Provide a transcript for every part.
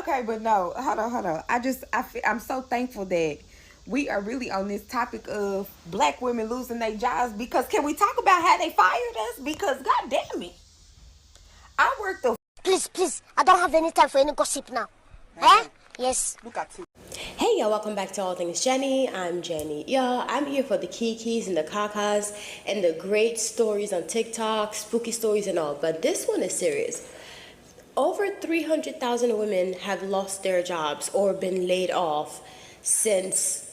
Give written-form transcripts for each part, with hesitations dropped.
Okay, but no, hold on. I'm so thankful that we are really on this topic of black women losing their jobs, because can we talk about how they fired us? Because god damn it, I worked the Please, I don't have any time for any gossip now. Eh? Yes. look at you. Hey y'all, welcome back to All Things Jenny. I'm Jenny. Y'all, I'm here for the kikis and the kakas and the great stories on TikTok, spooky stories and all. But this one is serious. Over 300,000 women have lost their jobs or been laid off since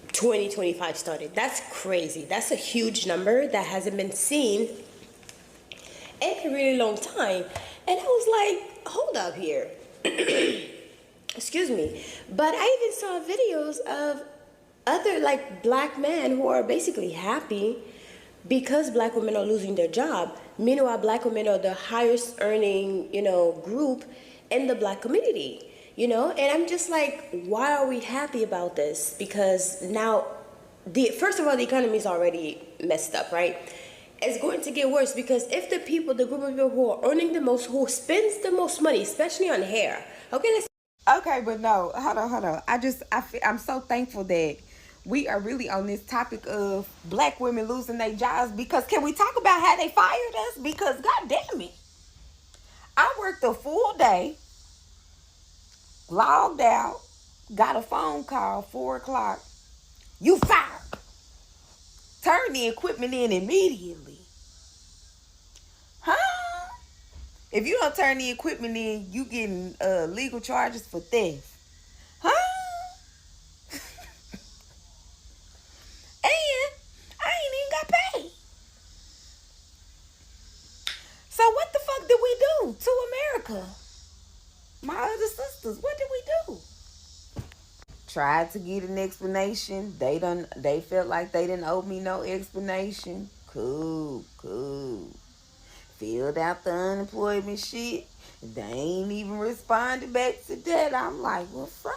2025 started. That's crazy. That's a huge number that hasn't been seen in a really long time. And I was like, hold up here. Excuse me. But I even saw videos of other like black men who are basically happy because black women are losing their job. Meanwhile, black women are the highest earning, group in the black community, and I'm just like, why are we happy about this? Because now, first of all, the economy is already messed up, right? It's going to get worse because if the group of people who are earning the most, who spends the most money, especially on hair, Okay, but no, hold on. I'm so thankful that we are really on this topic of black women losing their jobs, because can we talk about how they fired us? Because god damn it, I worked a full day, logged out, got a phone call 4 o'clock, you fired. Turn the equipment in immediately. Huh? If you don't turn the equipment in, you getting legal charges for theft. Huh? And I ain't even got paid. So what the fuck did we do to America? My other sisters, what did we do? Tried to get an explanation. They felt like they didn't owe me no explanation. Cool. Filled out the unemployment shit. They ain't even responded back to that. I'm like, well, fuck.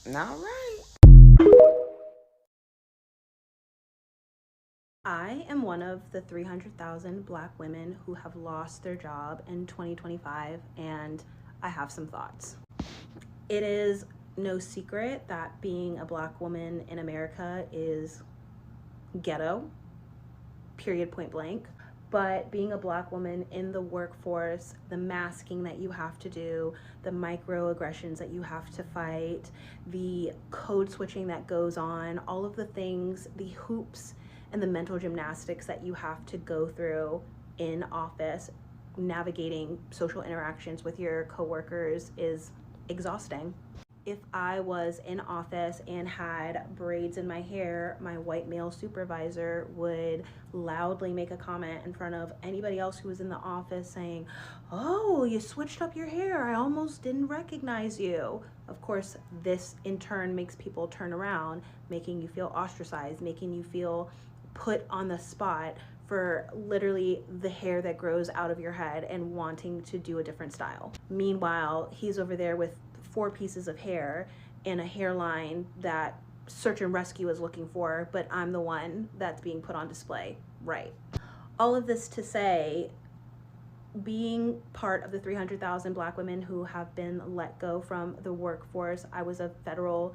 All right. I am one of the 300,000 black women who have lost their job in 2025, and I have some thoughts. It is no secret that being a black woman in America is ghetto, period, point blank. But being a black woman in the workforce, the masking that you have to do, the microaggressions that you have to fight, the code switching that goes on, all of the things, the hoops and the mental gymnastics that you have to go through in office, navigating social interactions with your coworkers is exhausting. If I was in office and had braids in my hair, my white male supervisor would loudly make a comment in front of anybody else who was in the office saying, "Oh, you switched up your hair. I almost didn't recognize you." Of course, this in turn makes people turn around, making you feel ostracized, making you feel put on the spot for literally the hair that grows out of your head and wanting to do a different style. Meanwhile, he's over there with 4 pieces of hair and a hairline that search and rescue is looking for, but I'm the one that's being put on display, right? All of this to say, being part of the 300,000 black women who have been let go from the workforce, I was a federal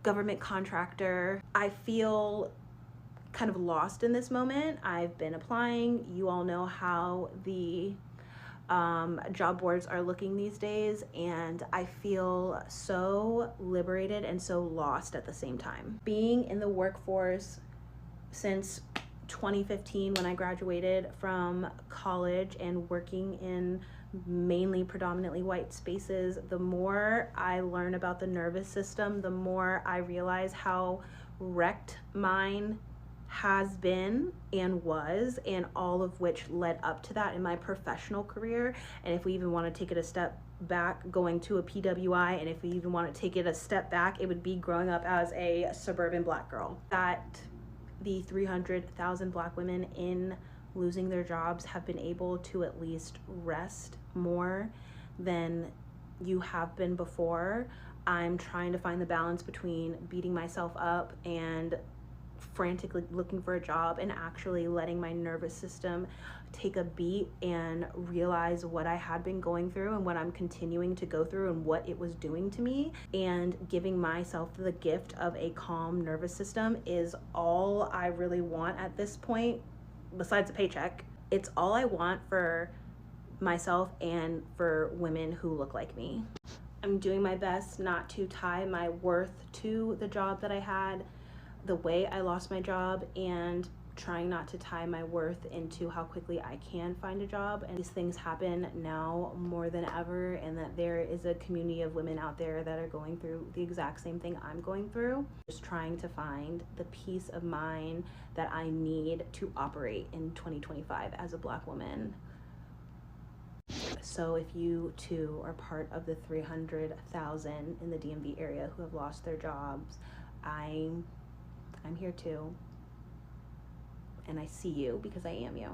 government contractor. I feel kind of lost in this moment. I've been applying. You all know how the job boards are looking these days, and I feel so liberated and so lost at the same time. Being in the workforce since 2015 when I graduated from college and working in mainly predominantly white spaces, the more I learn about the nervous system, the more I realize how wrecked mine has been and was, and all of which led up to that in my professional career. And if we even want to take it a step back, going to a PWI, and if we even want to take it a step back, it would be growing up as a suburban black girl. That the 300,000 black women in losing their jobs have been able to at least rest more than you have been before. I'm trying to find the balance between beating myself up and frantically looking for a job and actually letting my nervous system take a beat and realize what I had been going through and what I'm continuing to go through and what it was doing to me, and giving myself the gift of a calm nervous system is all I really want at this point, besides a paycheck. It's all I want for myself and for women who look like me. I'm doing my best not to tie my worth to the job that I had, the way I lost my job, and trying not to tie my worth into how quickly I can find a job. And these things happen now more than ever, and that there is a community of women out there that are going through the exact same thing I'm going through. Just trying to find the peace of mind that I need to operate in 2025 as a Black woman. So if you too are part of the 300,000 in the DMV area who have lost their jobs, I'm here too. And I see you because I am you.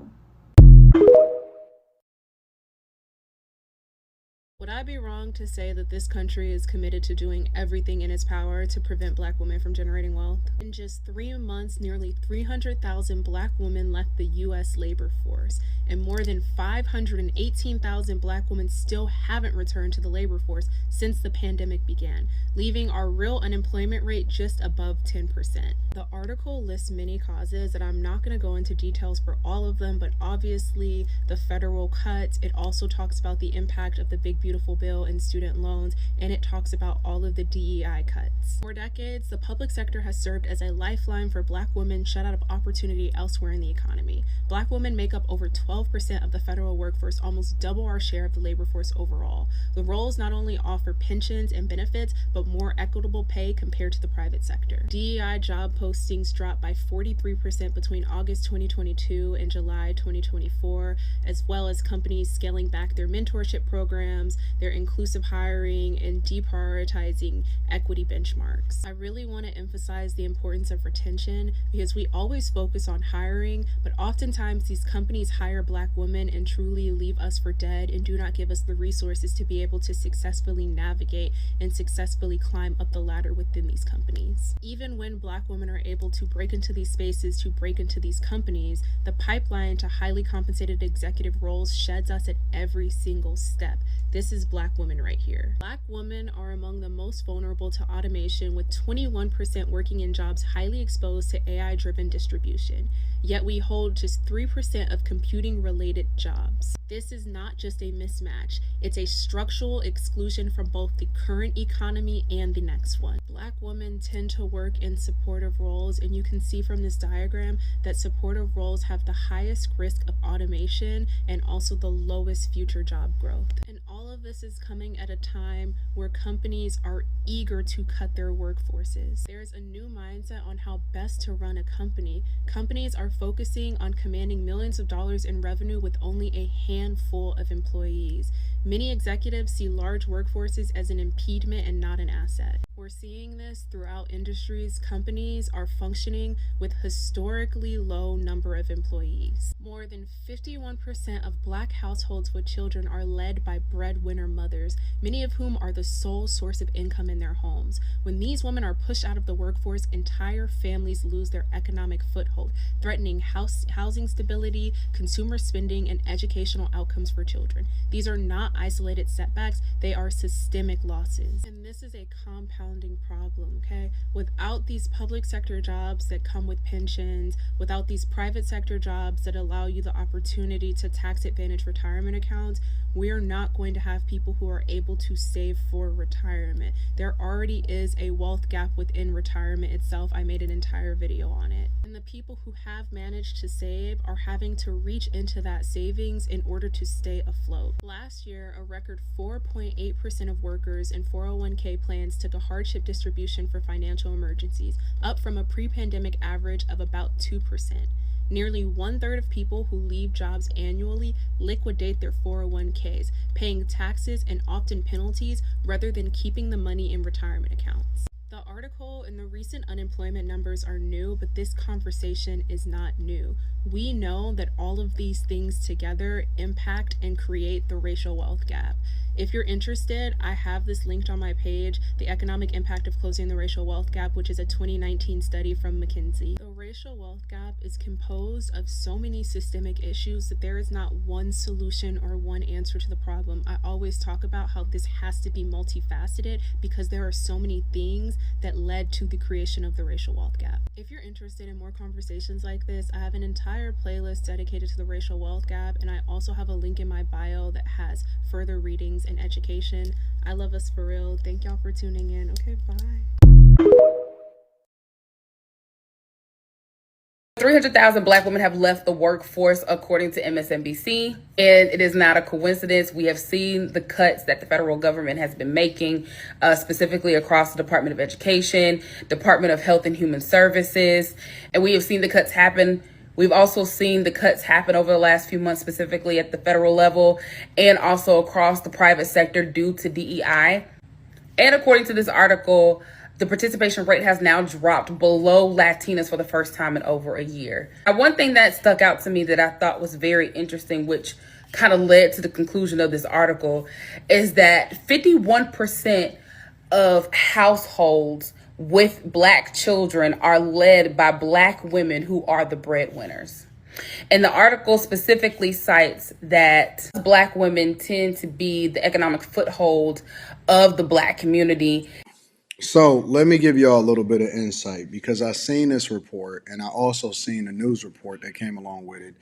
Would I be wrong to say that this country is committed to doing everything in its power to prevent Black women from generating wealth? In just 3 months, nearly 300,000 Black women left the U.S. labor force, and more than 518,000 Black women still haven't returned to the labor force since the pandemic began, leaving our real unemployment rate just above 10%. The article lists many causes, and I'm not going to go into details for all of them, but obviously the federal cuts. It also talks about the impact of the Big Beautiful Bill and student loans, and it talks about all of the DEI cuts. For decades, the public sector has served as a lifeline for Black women shut out of opportunity elsewhere in the economy. Black women make up over 12% of the federal workforce, almost double our share of the labor force overall. The roles not only offer pensions and benefits, but more equitable pay compared to the private sector. DEI job postings dropped by 43% between August 2022 and July 2024, as well as companies scaling back their mentorship programs, their inclusive hiring, and deprioritizing equity benchmarks. I really want to emphasize the importance of retention, because we always focus on hiring, but oftentimes these companies hire Black women and truly leave us for dead and do not give us the resources to be able to successfully navigate and successfully climb up the ladder within these companies. Even when Black women are able to break into these spaces, to break into these companies, the pipeline to highly compensated executive roles sheds us at every single step. This is Black women right here. Black women are among the most vulnerable to automation, with 21% working in jobs highly exposed to AI-driven distribution. Yet we hold just 3% of computing-related jobs. This is not just a mismatch, it's a structural exclusion from both the current economy and the next one. Black women tend to work in supportive roles, and you can see from this diagram that supportive roles have the highest risk of automation and also the lowest future job growth. And all of this is coming at a time where companies are eager to cut their workforces. There's a new mindset on how best to run a company. Companies are focusing on commanding millions of dollars in revenue with only a handful of employees. Many executives see large workforces as an impediment and not an asset. We're seeing this throughout industries. Companies are functioning with historically low number of employees. More than 51% of Black households with children are led by breadwinner mothers, many of whom are the sole source of income in their homes. When these women are pushed out of the workforce, entire families lose their economic foothold, threatening housing stability, consumer spending, and educational outcomes for children. These are not isolated setbacks, they are systemic losses. And this is a compounding problem, okay? Without these public sector jobs that come with pensions, without these private sector jobs that allow you the opportunity to tax advantage retirement accounts, we're not going to have people who are able to save for retirement. There already is a wealth gap within retirement itself. I made an entire video on it. And the people who have managed to save are having to reach into that savings in order to stay afloat. Last year, a record 4.8% of workers in 401k plans took a hardship distribution for financial emergencies, up from a pre-pandemic average of about 2%. Nearly 1/3 of people who leave jobs annually liquidate their 401ks, paying taxes and often penalties rather than keeping the money in retirement accounts. The article and the recent unemployment numbers are new, but this conversation is not new. We know that all of these things together impact and create the racial wealth gap. If you're interested, I have this linked on my page, The Economic Impact of Closing the Racial Wealth Gap, which is a 2019 study from McKinsey. The racial wealth gap is composed of so many systemic issues that there is not one solution or one answer to the problem. I always talk about how this has to be multifaceted because there are so many things that led to the creation of the racial wealth gap. If you're interested in more conversations like this, I have an entire playlist dedicated to the racial wealth gap, and I also have a link in my bio that has further readings and education. I love us for real. Thank y'all for tuning in. Okay, bye. 300,000 Black women have left the workforce, according to MSNBC. And it is not a coincidence. We have seen the cuts that the federal government has been making, specifically across the Department of Education, Department of Health and Human Services. And we have seen the cuts happen. We've also seen the cuts happen over the last few months, specifically at the federal level and also across the private sector due to DEI. And according to this article, the participation rate has now dropped below Latinas for the first time in over a year. Now, one thing that stuck out to me that I thought was very interesting, which kind of led to the conclusion of this article, is that 51% of households with Black children are led by Black women who are the breadwinners. And the article specifically cites that Black women tend to be the economic foothold of the Black community. So let me give y'all a little bit of insight, because I seen this report and I also seen a news report that came along with it.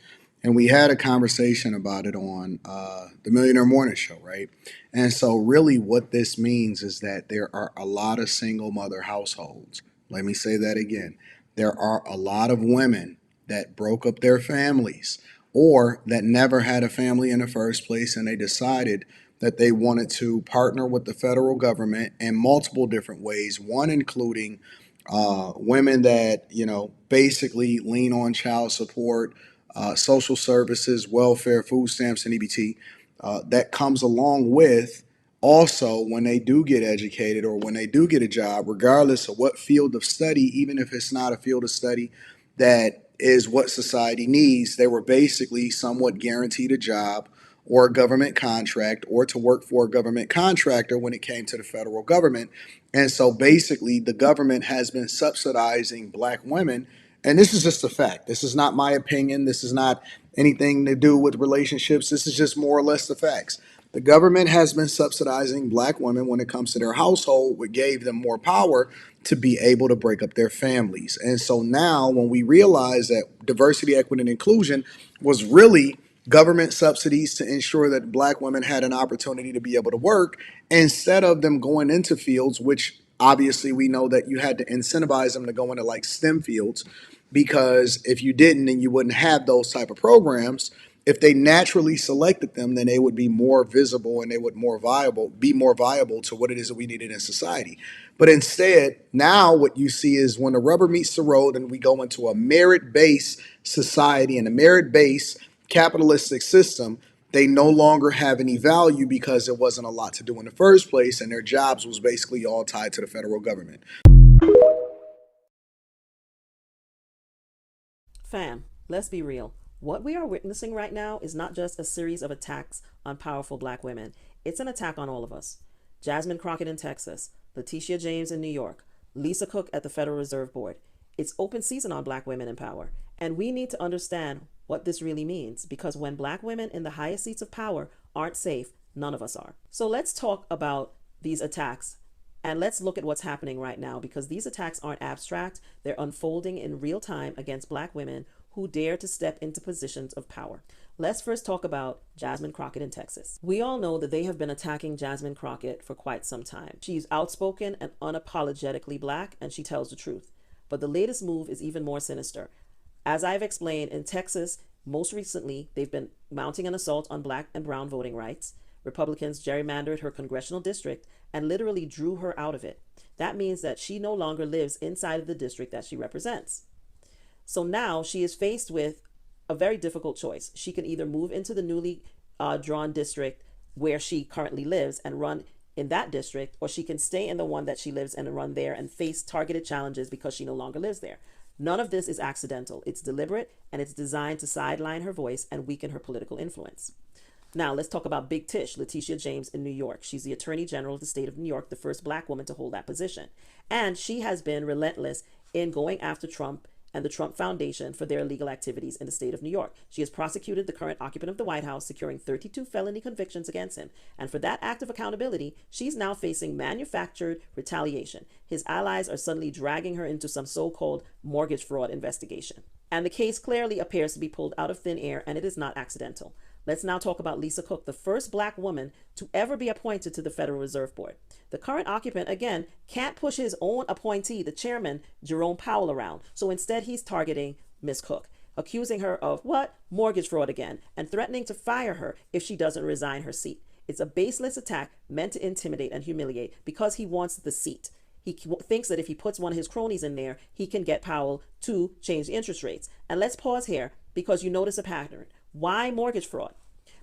And we had a conversation about it on the Millionaire Morning Show, right? And so really what this means is that there are a lot of single mother households. Let me say that again. There are a lot of women that broke up their families or that never had a family in the first place, and they decided that they wanted to partner with the federal government in multiple different ways, one including women that, basically lean on child support, social services, welfare, food stamps, and EBT. That comes along with also when they do get educated or when they do get a job, regardless of what field of study, even if it's not a field of study that is what society needs, they were basically somewhat guaranteed a job or a government contract or to work for a government contractor when it came to the federal government. And so basically the government has been subsidizing Black women. And this is just a fact. This is not my opinion. This is not anything to do with relationships. This is just more or less the facts. The government has been subsidizing Black women when it comes to their household, which gave them more power to be able to break up their families. And so now when we realize that diversity, equity, and inclusion was really government subsidies to ensure that Black women had an opportunity to be able to work, instead of them going into fields, which obviously we know that you had to incentivize them to go into like STEM fields, because if you didn't, then you wouldn't have those type of programs. If they naturally selected them, then they would be more visible and they would be more viable to what it is that we needed in society. But instead, now what you see is when the rubber meets the road and we go into a merit-based society and a merit-based capitalistic system, they no longer have any value because there wasn't a lot to do in the first place, and their jobs was basically all tied to the federal government. Fam, let's be real. What we are witnessing right now is not just a series of attacks on powerful Black women. It's an attack on all of us. Jasmine Crockett in Texas, Letitia James in New York, Lisa Cook at the Federal Reserve Board. It's open season on Black women in power. And we need to understand what this really means, because when Black women in the highest seats of power aren't safe, none of us are. So let's talk about these attacks and let's look at what's happening right now, because these attacks aren't abstract. They're unfolding in real time against Black women who dare to step into positions of power. Let's first talk about Jasmine Crockett in Texas. We all know that they have been attacking Jasmine Crockett for quite some time. She's outspoken and unapologetically Black, and she tells the truth. But the latest move is even more sinister. As I've explained, in Texas, most recently, they've been mounting an assault on Black and brown voting rights. Republicans gerrymandered her congressional district and literally drew her out of it. That means that she no longer lives inside of the district that she represents. So now she is faced with a very difficult choice. She can either move into the newly drawn district where she currently lives and run in that district, or she can stay in the one that she lives in and run there and face targeted challenges because she no longer lives there. None of this is accidental. It's deliberate, and it's designed to sideline her voice and weaken her political influence. Now, let's talk about Big Tish, Letitia James in New York. She's the Attorney General of the state of New York, the first black woman to hold that position. And she has been relentless in going after Trump and the Trump Foundation for their illegal activities in the state of New York. She has prosecuted the current occupant of the White House, securing 32 felony convictions against him. And for that act of accountability, she's now facing manufactured retaliation. His allies are suddenly dragging her into some so-called mortgage fraud investigation. And the case clearly appears to be pulled out of thin air, and it is not accidental. Let's now talk about Lisa Cook, the first black woman to ever be appointed to the Federal Reserve Board. The current occupant, again, can't push his own appointee, the chairman, Jerome Powell, around. So instead, he's targeting Ms. Cook, accusing her of what? Mortgage fraud again, and threatening to fire her if she doesn't resign her seat. It's a baseless attack meant to intimidate and humiliate because he wants the seat. He thinks that if he puts one of his cronies in there, he can get Powell to change the interest rates. And let's pause here because you notice a pattern. Why mortgage fraud?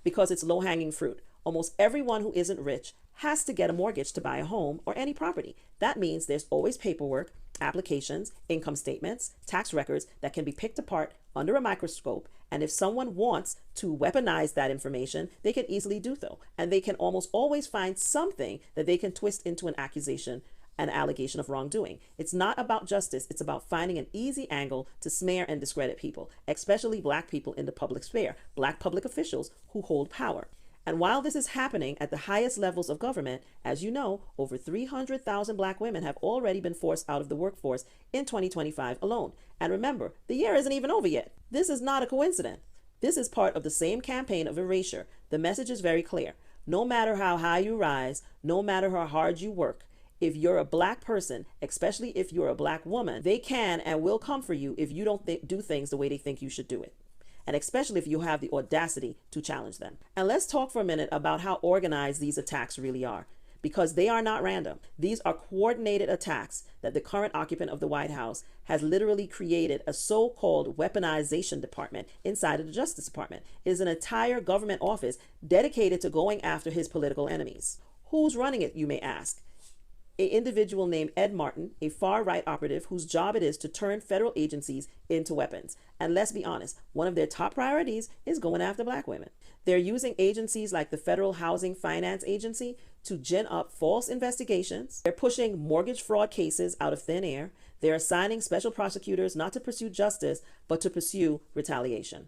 Because it's low-hanging fruit. Almost everyone who isn't rich has to get a mortgage to buy a home or any property. That means there's always paperwork, applications, income statements, tax records that can be picked apart under a microscope. And if someone wants to weaponize that information, they can easily do so. And they can almost always find something that they can twist into an accusation, an allegation of wrongdoing. It's not about justice. It's about finding an easy angle to smear and discredit people, especially black people in the public sphere, black public officials who hold power. And while this is happening at the highest levels of government, as you know, over 300,000 black women have already been forced out of the workforce in 2025 alone. And remember, the year isn't even over yet. This is not a coincidence. This is part of the same campaign of erasure. The message is very clear. No matter how high you rise, no matter how hard you work, if you're a black person, especially if you're a black woman, they can and will come for you if you don't do things the way they think you should do it. And especially if you have the audacity to challenge them. And let's talk for a minute about how organized these attacks really are, because they are not random. These are coordinated attacks that the current occupant of the White House has literally created a so-called weaponization department inside of the Justice Department. It is an entire government office dedicated to going after his political enemies. Who's running it, you may ask? An individual named Ed Martin, a far-right operative whose job it is to turn federal agencies into weapons. And let's be honest, one of their top priorities is going after black women. They're using agencies like the Federal Housing Finance Agency to gin up false investigations. They're pushing mortgage fraud cases out of thin air. They're assigning special prosecutors not to pursue justice, but to pursue retaliation.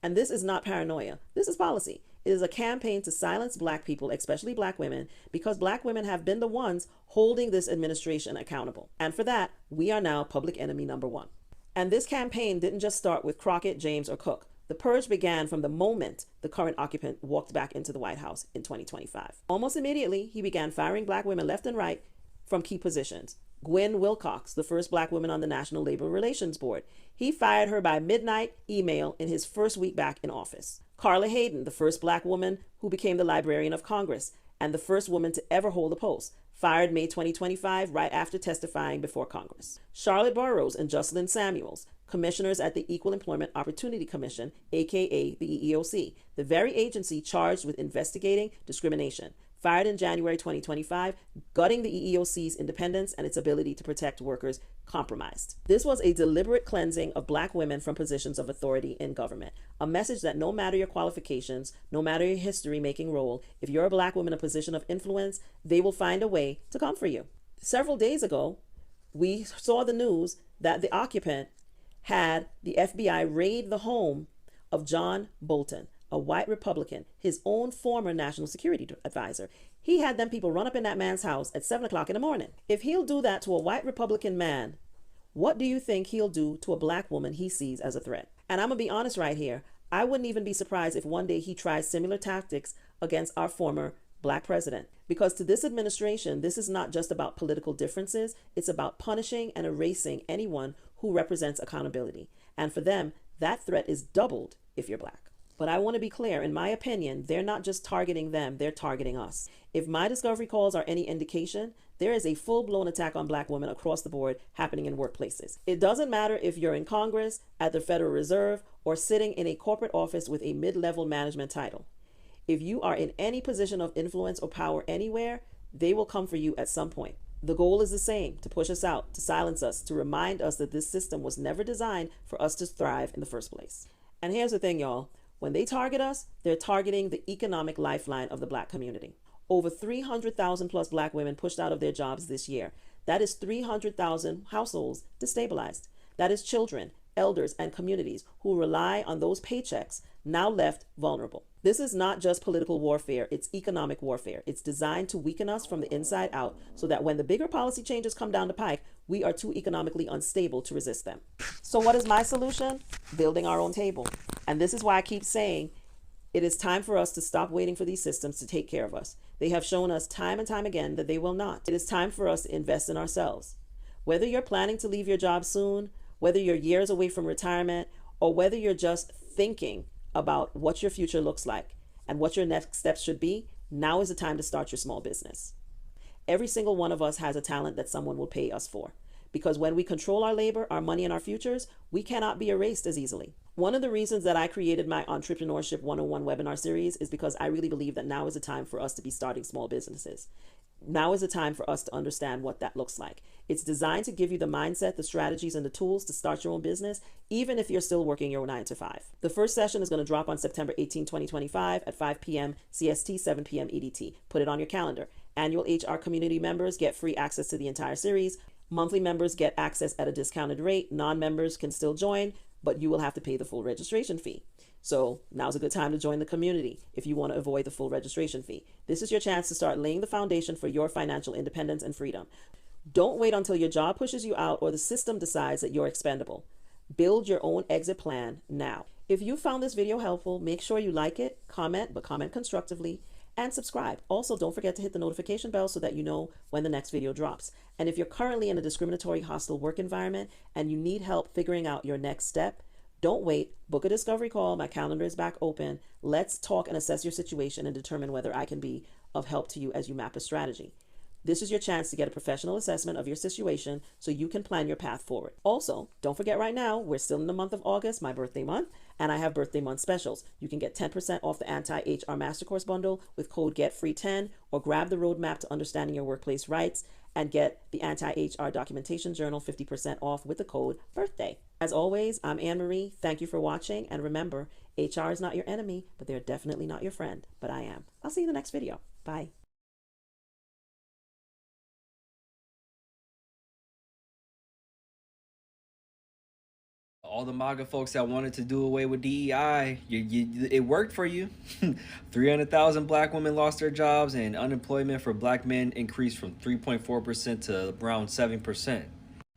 And this is not paranoia. This is policy. It is a campaign to silence black people, especially black women, because black women have been the ones holding this administration accountable. And for that, we are now public enemy number one. And this campaign didn't just start with Crockett, James, or Cook. The purge began from the moment the current occupant walked back into the White House in 2025. Almost immediately, he began firing black women left and right from key positions. Gwen Wilcox, the first black woman on the National Labor Relations Board. He fired her by midnight email in his first week back in office. Carla Hayden, the first black woman who became the Librarian of Congress and the first woman to ever hold the post, fired May 2025 right after testifying before Congress. Charlotte Burrows and Jocelyn Samuels, commissioners at the Equal Employment Opportunity Commission, aka the EEOC, the very agency charged with investigating discrimination, fired in January 2025, gutting the EEOC's independence and its ability to protect workers compromised. This was a deliberate cleansing of black women from positions of authority in government, a message that no matter your qualifications, no matter your history-making role, if you're a black woman in a position of influence, they will find a way to come for you. Several days ago, we saw the news that the occupant had the FBI raid the home of John Bolton, a white Republican, his own former national security advisor. He had them people run up in that man's house at 7 o'clock in the morning. If he'll do that to a white Republican man, what do you think he'll do to a black woman he sees as a threat? And I'm gonna be honest right here. I wouldn't even be surprised if one day he tries similar tactics against our former black president. Because to this administration, this is not just about political differences. It's about punishing and erasing anyone who represents accountability. And for them, that threat is doubled if you're black. But I want to be clear, in my opinion, they're not just targeting them, they're targeting us. If my discovery calls are any indication, there is a full-blown attack on black women across the board happening in workplaces. It doesn't matter if you're in Congress, at the Federal Reserve, or sitting in a corporate office with a mid-level management title. If you are in any position of influence or power anywhere, They will come for you at some point. The goal is the same: to push us out, to silence us, to remind us that this system was never designed for us to thrive in the first place. And here's the thing, y'all. When they target us, they're targeting the economic lifeline of the Black community. Over 300,000 plus Black women pushed out of their jobs this year. That is 300,000 households destabilized. That is children, elders, and communities who rely on those paychecks now left vulnerable. This is not just political warfare, it's economic warfare. It's designed to weaken us from the inside out so that when the bigger policy changes come down the pike, we are too economically unstable to resist them. So what is my solution? Building our own table. And this is why I keep saying it is time for us to stop waiting for these systems to take care of us. They have shown us time and time again that they will not. It is time for us to invest in ourselves. Whether you're planning to leave your job soon, whether you're years away from retirement, or whether you're just thinking about what your future looks like and what your next steps should be, now is the time to start your small business. Every single one of us has a talent that someone will pay us for. Because when we control our labor, our money, and our futures, we cannot be erased as easily. One of the reasons that I created my Entrepreneurship 101 webinar series is because I really believe that now is the time for us to be starting small businesses. Now is the time for us to understand what that looks like. It's designed to give you the mindset, the strategies, and the tools to start your own business, even if you're still working your 9 to 5. The first session is going to drop on September 18, 2025 at 5 p.m. CST, 7 p.m. EDT. Put it on your calendar. Annual HR community members get free access to the entire series. Monthly members get access at a discounted rate. Non-members can still join, but you will have to pay the full registration fee. So now's a good time to join the community if you want to avoid the full registration fee. This is your chance to start laying the foundation for your financial independence and freedom. Don't wait until your job pushes you out or the system decides that you're expendable. Build your own exit plan now. If you found this video helpful, make sure you like it, comment, but comment constructively, and subscribe. Also, don't forget to hit the notification bell so that you know when the next video drops. And if you're currently in a discriminatory, hostile work environment and you need help figuring out your next step, don't wait. Book a discovery call. My calendar is back open. Let's talk and assess your situation and determine whether I can be of help to you as you map a strategy. This is your chance to get a professional assessment of your situation so you can plan your path forward. Also, don't forget right now, we're still in the month of August, my birthday month, and I have birthday month specials. You can get 10% off the Anti-HR Master Course Bundle with code GETFREE10, or grab the roadmap to understanding your workplace rights and get the Anti-HR Documentation Journal 50% off with the code BIRTHDAY. As always, I'm Anne Marie. Thank you for watching. And remember, HR is not your enemy, but they're definitely not your friend. But I am. I'll see you in the next video. Bye. All the MAGA folks that wanted to do away with DEI, it worked for you. 300,000 Black women lost their jobs, and unemployment for Black men increased from 3.4% to around 7%.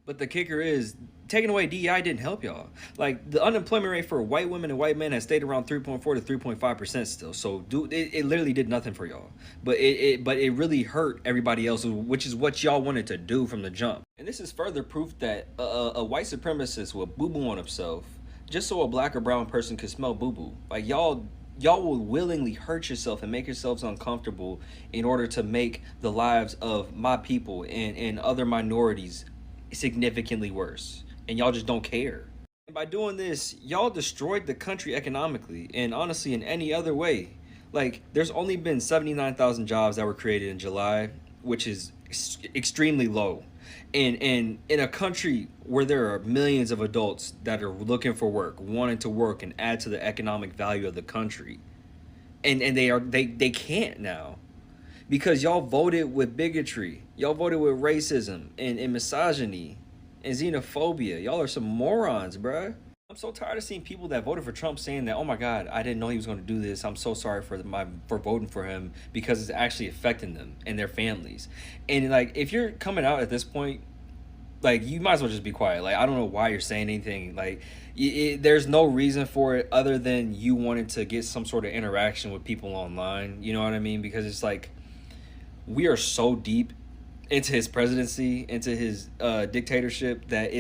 But the kicker is, taking away DEI didn't help y'all. Like, the unemployment rate for white women and white men has stayed around 3.4 to 3.5% still. So it literally did nothing for y'all. But it really hurt everybody else, which is what y'all wanted to do from the jump. And this is further proof that a white supremacist will boo-boo on himself just so a Black or brown person could smell boo-boo. Like, y'all will willingly hurt yourself and make yourselves uncomfortable in order to make the lives of my people and other minorities significantly worse. And y'all just don't care. And by doing this, y'all destroyed the country economically and honestly in any other way. Like, there's only been 79,000 jobs that were created in July, which is extremely low. And in a country where there are millions of adults that are looking for work, wanting to work and add to the economic value of the country. And they can't now. Because y'all voted with bigotry. Y'all voted with racism and misogyny and xenophobia. Y'all are some morons, bruh. I'm so tired of seeing people that voted for Trump saying that, oh my God, I didn't know he was going to do this. I'm so sorry for voting for him because it's actually affecting them and their families. And like, if you're coming out at this point, like, you might as well just be quiet. Like, I don't know why you're saying anything. Like, there's no reason for it other than you wanting to get some sort of interaction with people online. You know what I mean? Because it's like, we are so deep into his presidency, into his dictatorship, that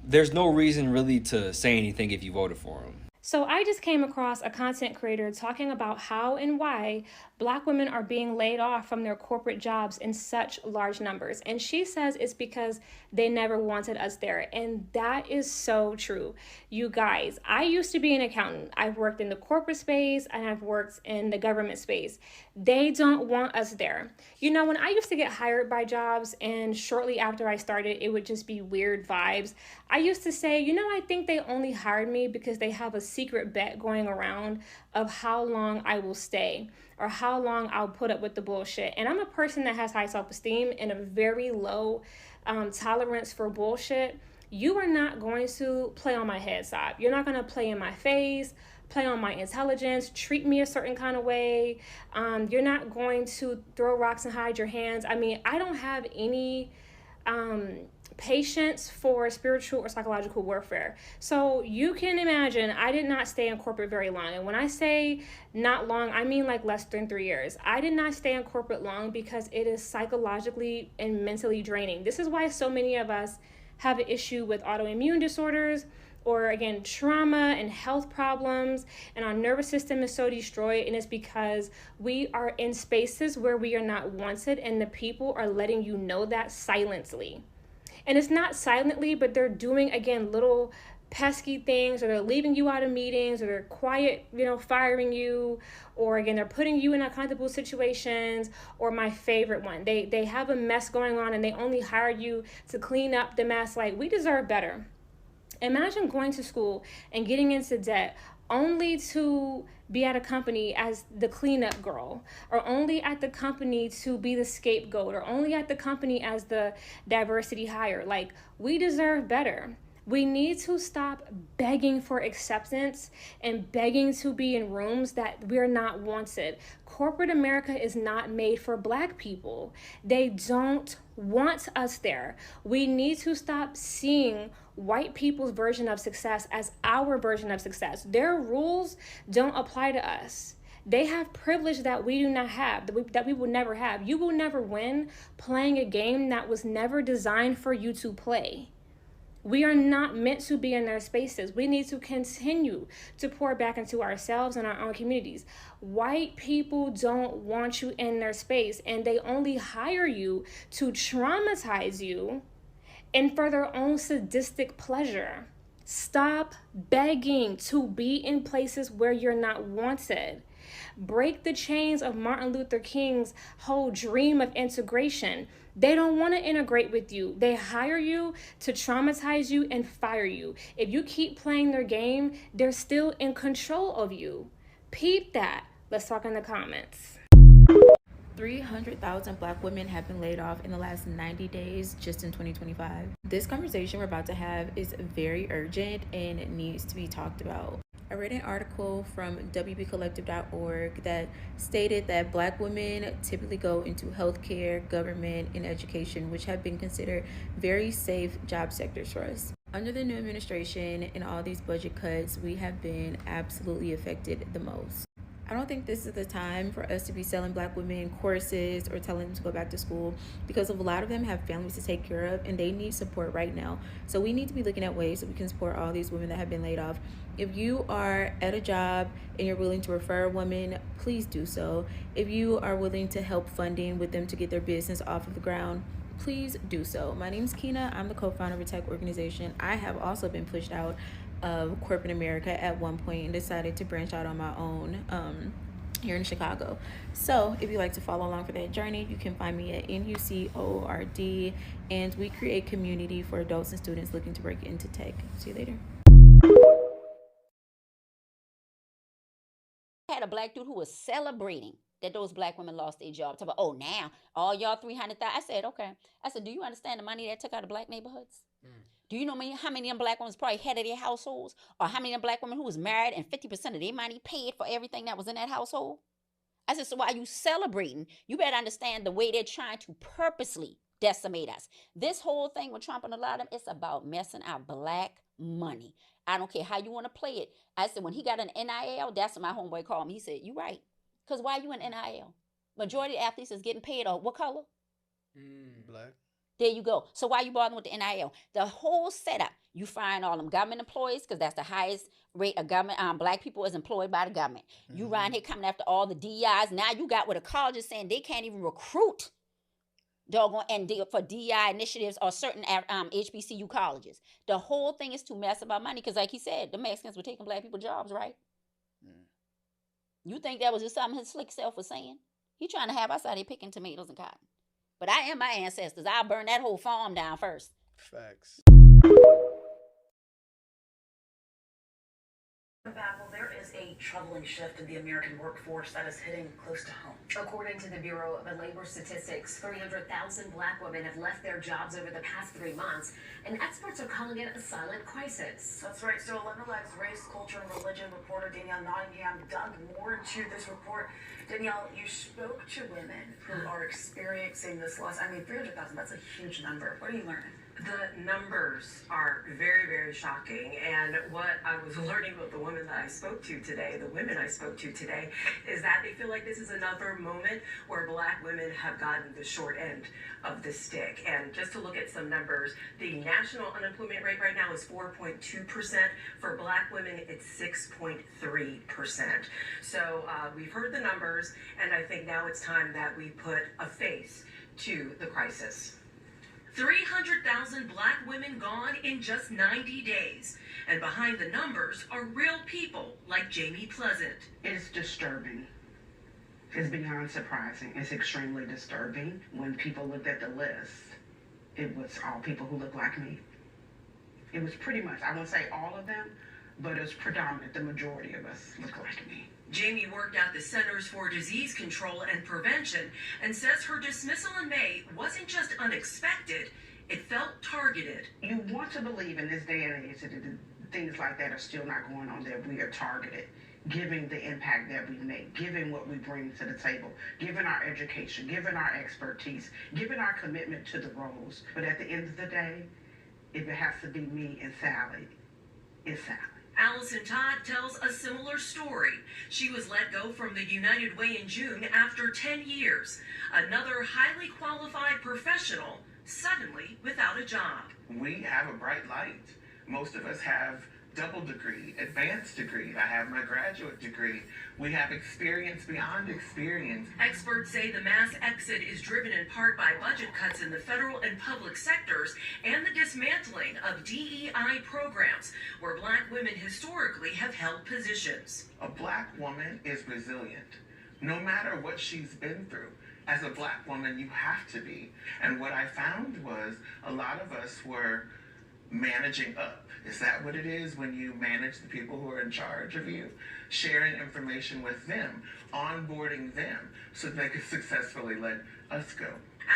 there's no reason really to say anything if you voted for him. So I just came across a content creator talking about how and why Black women are being laid off from their corporate jobs in such large numbers. And she says it's because they never wanted us there. And that is so true. You guys, I used to be an accountant. I've worked in the corporate space and I've worked in the government space. They don't want us there. You know, when I used to get hired by jobs and shortly after I started, it would just be weird vibes. I used to say, you know, I think they only hired me because they have a secret bet going around of how long I will stay or how long I'll put up with the bullshit. And I'm a person that has high self-esteem and a very low tolerance for bullshit. You are not going to play on my head, Sob. You're not going to play in my face, play on my intelligence, treat me a certain kind of way. You're not going to throw rocks and hide your hands. I mean, I don't have any patience for spiritual or psychological warfare. So you can imagine I did not stay in corporate very long. And when I say not long, I mean like less than 3 years. I did not stay in corporate long because it is psychologically and mentally draining. This is why so many of us have an issue with autoimmune disorders or again, trauma and health problems, and our nervous system is so destroyed, and it's because we are in spaces where we are not wanted, and the people are letting you know that silently. And it's not silently, but they're doing, again, little pesky things, or they're leaving you out of meetings, or they're quiet, firing you, or again, they're putting you in uncomfortable situations, or my favorite one, they have a mess going on and they only hire you to clean up the mess. Like, we deserve better. Imagine going to school and getting into debt only to be at a company as the cleanup girl, or only at the company to be the scapegoat, or only at the company as the diversity hire. Like, we deserve better. We need to stop begging for acceptance and begging to be in rooms that we're not wanted. Corporate America is not made for Black people. They don't want us there. We need to stop seeing white people's version of success as our version of success. Their rules don't apply to us. They have privilege that we do not have, that we will never have. You will never win playing a game that was never designed for you to play. We are not meant to be in their spaces. We need to continue to pour back into ourselves and our own communities. White people don't want you in their space, and they only hire you to traumatize you and for their own sadistic pleasure. Stop begging to be in places where you're not wanted. Break the chains of Martin Luther King's whole dream of integration. They don't want to integrate with you. They hire you to traumatize you and fire you. If you keep playing their game, they're still in control of you. Peep that. Let's talk in the comments. 300,000 Black women have been laid off in the last 90 days just in 2025. This conversation we're about to have is very urgent and it needs to be talked about. I read an article from wbcollective.org that stated that Black women typically go into healthcare, government, and education, which have been considered very safe job sectors for us. Under the new administration and all these budget cuts, we have been absolutely affected the most. I don't think this is the time for us to be selling Black women courses or telling them to go back to school, because a lot of them have families to take care of and they need support right now. So we need to be looking at ways that we can support all these women that have been laid off. If you are at a job and you're willing to refer a woman, please do so. If you are willing to help funding with them to get their business off of the ground, please do so. My name is Kina. I'm the co-founder of a tech organization. I have also been pushed out of corporate America at one point and decided to branch out on my own here in Chicago. So if you'd like to follow along for that journey, you can find me at NUCORD, and we create community for adults and students looking to break into tech. See you later. Had a Black dude who was celebrating that those Black women lost their job. Talk about, oh, now all y'all 300,000. I said, okay. I said, do you understand the money that took out of Black neighborhoods? Do you know how many of them Black women probably head of their households? Or how many of them Black women who was married and 50% of their money paid for everything that was in that household? I said, so why are you celebrating? You better understand the way they're trying to purposely decimate us. This whole thing with Trump and a lot of them, it's about messing our Black money. I don't care how you want to play it. I said, when he got an NIL, that's what my homeboy called me. He said, you right. Because why are you in NIL? Majority of athletes is getting paid what color? Black. There you go. So why you bothering with the NIL? The whole setup, you find all them government employees because that's the highest rate of government, black people is employed by the government. You around here coming after all the DEIs. Now you got what the colleges saying they can't even recruit doggone and for DEI initiatives or certain HBCU colleges. The whole thing is to mess about money because, like he said, the Mexicans were taking black people jobs, right? You think that was just something his slick self was saying? He trying to have us out here picking tomatoes and cotton. But I am my ancestors. I'll burn that whole farm down first. Facts. Well, there is a troubling shift in the American workforce that is hitting close to home. According to the Bureau of Labor Statistics, 300,000 black women have left their jobs over the past 3 months, and experts are calling it a silent crisis. That's right. So 11 Leg's race, culture, and religion reporter Danielle Nottingham dug more into this report. Danielle, you spoke to women who are experiencing this loss. I mean, 300,000, that's a huge number. What are you learning? The numbers are very, very shocking. And what I was learning about the women I spoke to today, is that they feel like this is another moment where black women have gotten the short end of the stick. And just to look at some numbers, the national unemployment rate right now is 4.2%. For black women, it's 6.3%. So we've heard the numbers, and I think now it's time that we put a face to the crisis. 300,000 black women gone in just 90 days. And behind the numbers are real people like Jamie Pleasant. It's disturbing. It's beyond surprising. It's extremely disturbing. When people looked at the list, it was all people who look like me. It was pretty much, I won't say all of them, but it was predominant. The majority of us look like me. Jamie worked at the Centers for Disease Control and Prevention and says her dismissal in May wasn't just unexpected, it felt targeted. You want to believe in this day and age that things like that are still not going on, that we are targeted, given the impact that we make, given what we bring to the table, given our education, given our expertise, given our commitment to the roles. But at the end of the day, if it has to be me and Sally, it's Sally. Allison Todd tells a similar story. She was let go from the United Way in June after 10 years. Another highly qualified professional suddenly without a job. We have a bright light. Most of us have double degree, advanced degree. I have my graduate degree. We have experience beyond experience. Experts say the mass exit is driven in part by budget cuts in the federal and public sectors and the dismantling of DEI programs where black women historically have held positions. A black woman is resilient, no matter what she's been through. As a black woman, you have to be. And what I found was a lot of us were managing up. Is that what it is when you manage the people who are in charge of you? Sharing information with them, onboarding them so they could successfully let us go.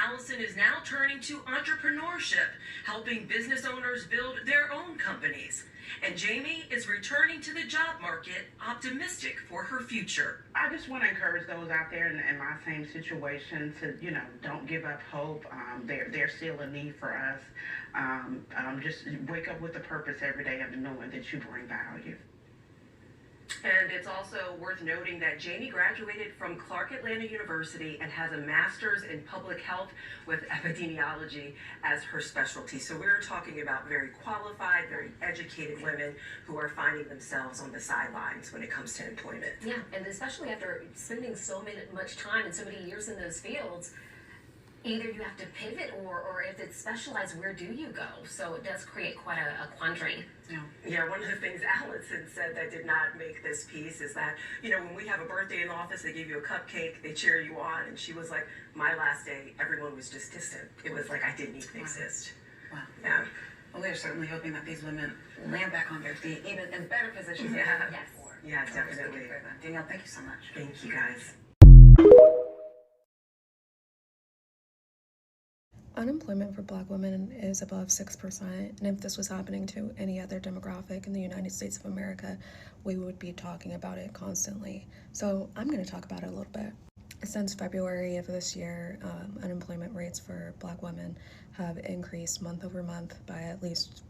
Allison is now turning to entrepreneurship, helping business owners build their own companies. And Jamie is returning to the job market, optimistic for her future. I just want to encourage those out there in my same situation to, don't give up hope. There's still a need for us. Just wake up with a purpose every day of knowing that you bring value. And it's also worth noting that Jamie graduated from Clark Atlanta University and has a master's in public health with epidemiology as her specialty. So we're talking about very qualified, very educated women who are finding themselves on the sidelines when it comes to employment. Yeah, and especially after spending much time and so many years in those fields, either you have to pivot or if it's specialized, where do you go? So it does create quite a quandary. Yeah, one of the things Allison said that did not make this piece is that, when we have a birthday in the office, they give you a cupcake, they cheer you on. And she was like, my last day, everyone was just distant. It was like I didn't even exist. Wow. Yeah. Well, we're certainly hoping that these women land back on their feet, even in better positions than ever before. Yeah, definitely. Danielle, thank you so much. Thank you, guys. Unemployment for black women is above 6%, and if this was happening to any other demographic in the United States of America, we would be talking about it constantly. So I'm going to talk about it a little bit. Since February of this year, unemployment rates for black women have increased month over month by at least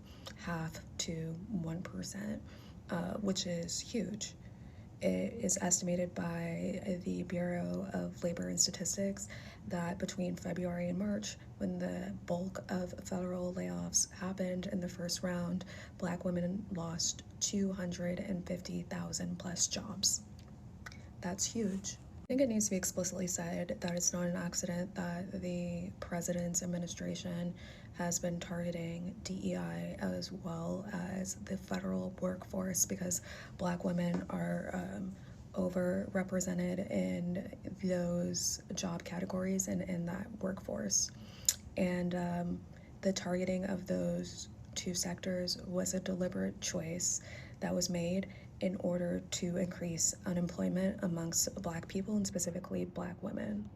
0.5 to 1%, which is huge. it is estimated by the Bureau of Labor and Statistics that between February and March, when the bulk of federal layoffs happened in the first round, Black women lost 250,000 plus jobs. That's huge. I think it needs to be explicitly said that it's not an accident that the president's administration has been targeting DEI as well as the federal workforce, because Black women are overrepresented in those job categories and in that workforce. And the targeting of those two sectors was a deliberate choice that was made in order to increase unemployment amongst Black people, and specifically Black women.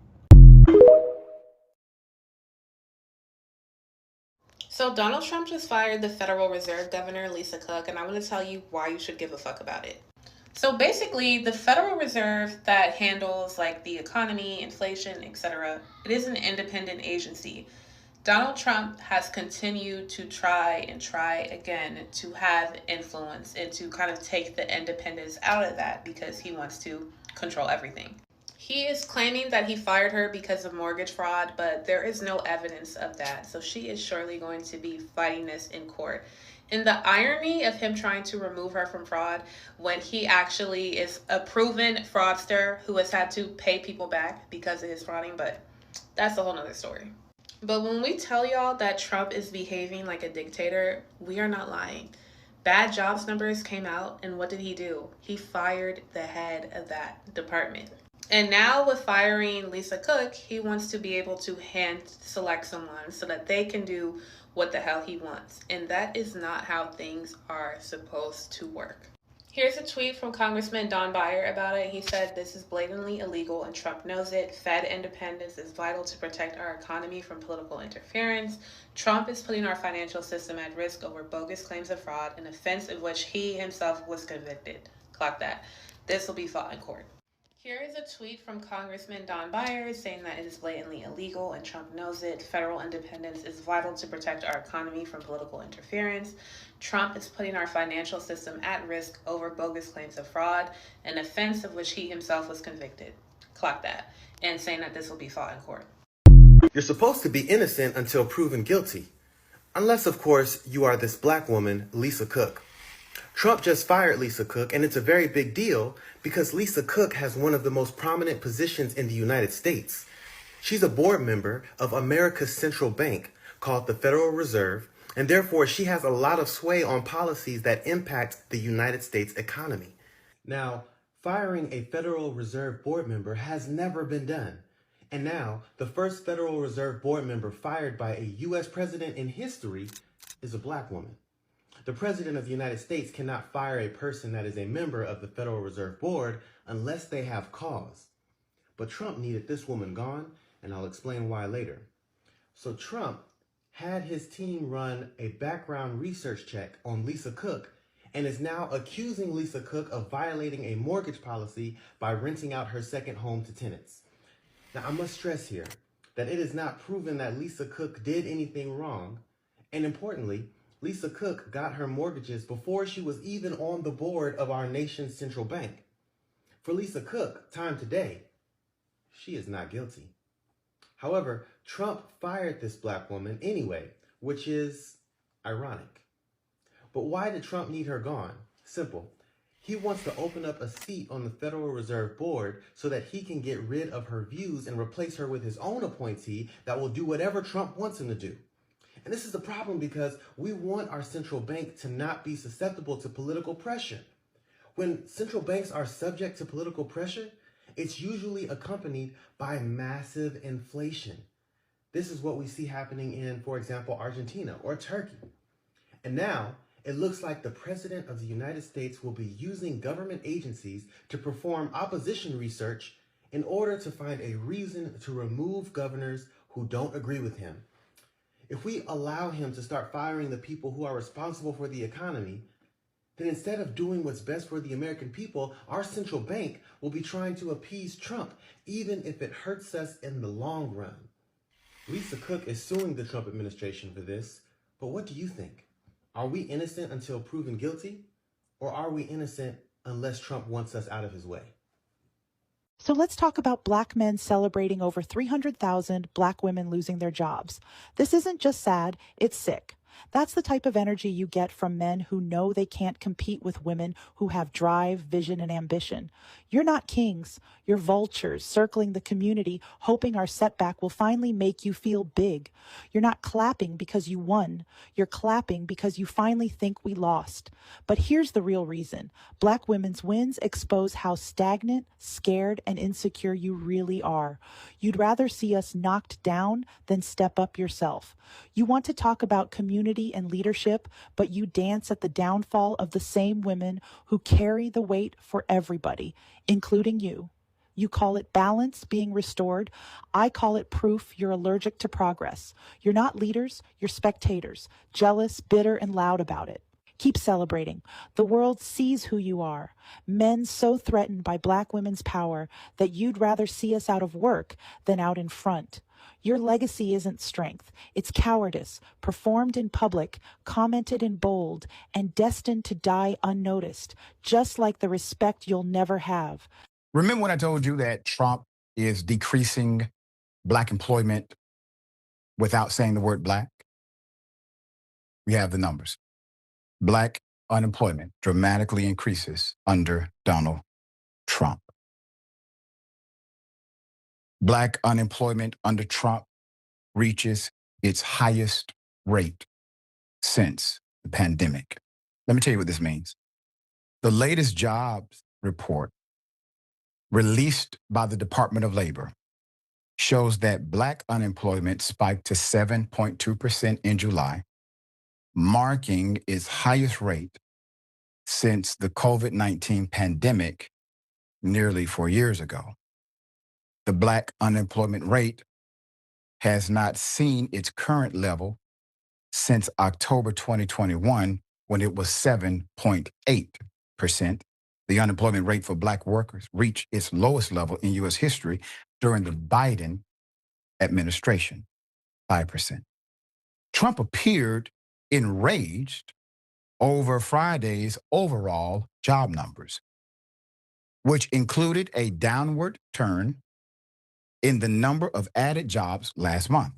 So Donald Trump just fired the Federal Reserve Governor, Lisa Cook, and I want to tell you why you should give a fuck about it. So basically, the Federal Reserve that handles like the economy, inflation, etc., it is an independent agency. Donald Trump has continued to try again to have influence and to kind of take the independence out of that because he wants to control everything. He is claiming that he fired her because of mortgage fraud, but there is no evidence of that. So she is surely going to be fighting this in court. And the irony of him trying to remove her from fraud when he actually is a proven fraudster who has had to pay people back because of his frauding, but that's a whole nother story. But when we tell y'all that Trump is behaving like a dictator, we are not lying. Bad jobs numbers came out, and what did he do? He fired the head of that department. And now with firing Lisa Cook, he wants to be able to hand select someone so that they can do what the hell he wants. And that is not how things are supposed to work. Here's a tweet from Congressman Don Beyer about it. He said, "This is blatantly illegal and Trump knows it. Fed independence is vital to protect our economy from political interference. Trump is putting our financial system at risk over bogus claims of fraud, an offense of which he himself was convicted." Clock that. This will be fought in court. Here is a tweet from Congressman Don Beyer saying that it is blatantly illegal and Trump knows it. Federal independence is vital to protect our economy from political interference. Trump is putting our financial system at risk over bogus claims of fraud, an offense of which he himself was convicted. Clock that. And saying that this will be fought in court. You're supposed to be innocent until proven guilty. Unless, of course, you are this Black woman, Lisa Cook. Trump just fired Lisa Cook, and it's a very big deal because Lisa Cook has one of the most prominent positions in the United States. She's a board member of America's central bank called the Federal Reserve, and therefore she has a lot of sway on policies that impact the United States economy. Now, firing a Federal Reserve board member has never been done. And now, the first Federal Reserve board member fired by a U.S. president in history is a Black woman. The President of the United States cannot fire a person that is a member of the Federal Reserve Board unless they have cause. But Trump needed this woman gone, and I'll explain why later. So Trump had his team run a background research check on Lisa Cook and is now accusing Lisa Cook of violating a mortgage policy by renting out her second home to tenants. Now, I must stress here that it is not proven that Lisa Cook did anything wrong, and importantly, Lisa Cook got her mortgages before she was even on the board of our nation's central bank. For Lisa Cook, time today, she is not guilty. However, Trump fired this Black woman anyway, which is ironic. But why did Trump need her gone? Simple. He wants to open up a seat on the Federal Reserve Board so that he can get rid of her views and replace her with his own appointee that will do whatever Trump wants him to do. And this is the problem because we want our central bank to not be susceptible to political pressure. When central banks are subject to political pressure, it's usually accompanied by massive inflation. This is what we see happening in, for example, Argentina or Turkey. And now it looks like the President of the United States will be using government agencies to perform opposition research in order to find a reason to remove governors who don't agree with him. If we allow him to start firing the people who are responsible for the economy, then instead of doing what's best for the American people, our central bank will be trying to appease Trump, even if it hurts us in the long run. Lisa Cook is suing the Trump administration for this, but what do you think? Are we innocent until proven guilty, or are we innocent unless Trump wants us out of his way. So let's talk about Black men celebrating over 300,000 Black women losing their jobs. This isn't just sad, it's sick. That's the type of energy you get from men who know they can't compete with women who have drive, vision, and ambition. You're not kings. You're vultures circling the community, hoping our setback will finally make you feel big. You're not clapping because you won. You're clapping because you finally think we lost. But here's the real reason. Black women's wins expose how stagnant, scared, and insecure you really are. You'd rather see us knocked down than step up yourself. You want to talk about community and leadership, but you dance at the downfall of the same women who carry the weight for everybody, including you. You call it balance being restored. I call it proof you're allergic to progress. You're not leaders, you're spectators, jealous, bitter, and loud about it. Keep celebrating. The world sees who you are. Men so threatened by Black women's power that you'd rather see us out of work than out in front. Your legacy isn't strength. It's cowardice, performed in public, commented in bold, and destined to die unnoticed, just like the respect you'll never have. Remember when I told you that Trump is decreasing Black employment without saying the word Black? We have the numbers. Black unemployment dramatically increases under Donald Trump. Black unemployment under Trump reaches its highest rate since the pandemic. Let me tell you what this means. The latest jobs report released by the Department of Labor shows that Black unemployment spiked to 7.2% in July, marking its highest rate since the COVID-19 pandemic nearly 4 years ago. The Black unemployment rate has not seen its current level since October 2021, when it was 7.8%. The unemployment rate for Black workers reached its lowest level in U.S. history during the Biden administration, 5%. Trump appeared enraged over Friday's overall job numbers, which included a downward turn in the number of added jobs last month,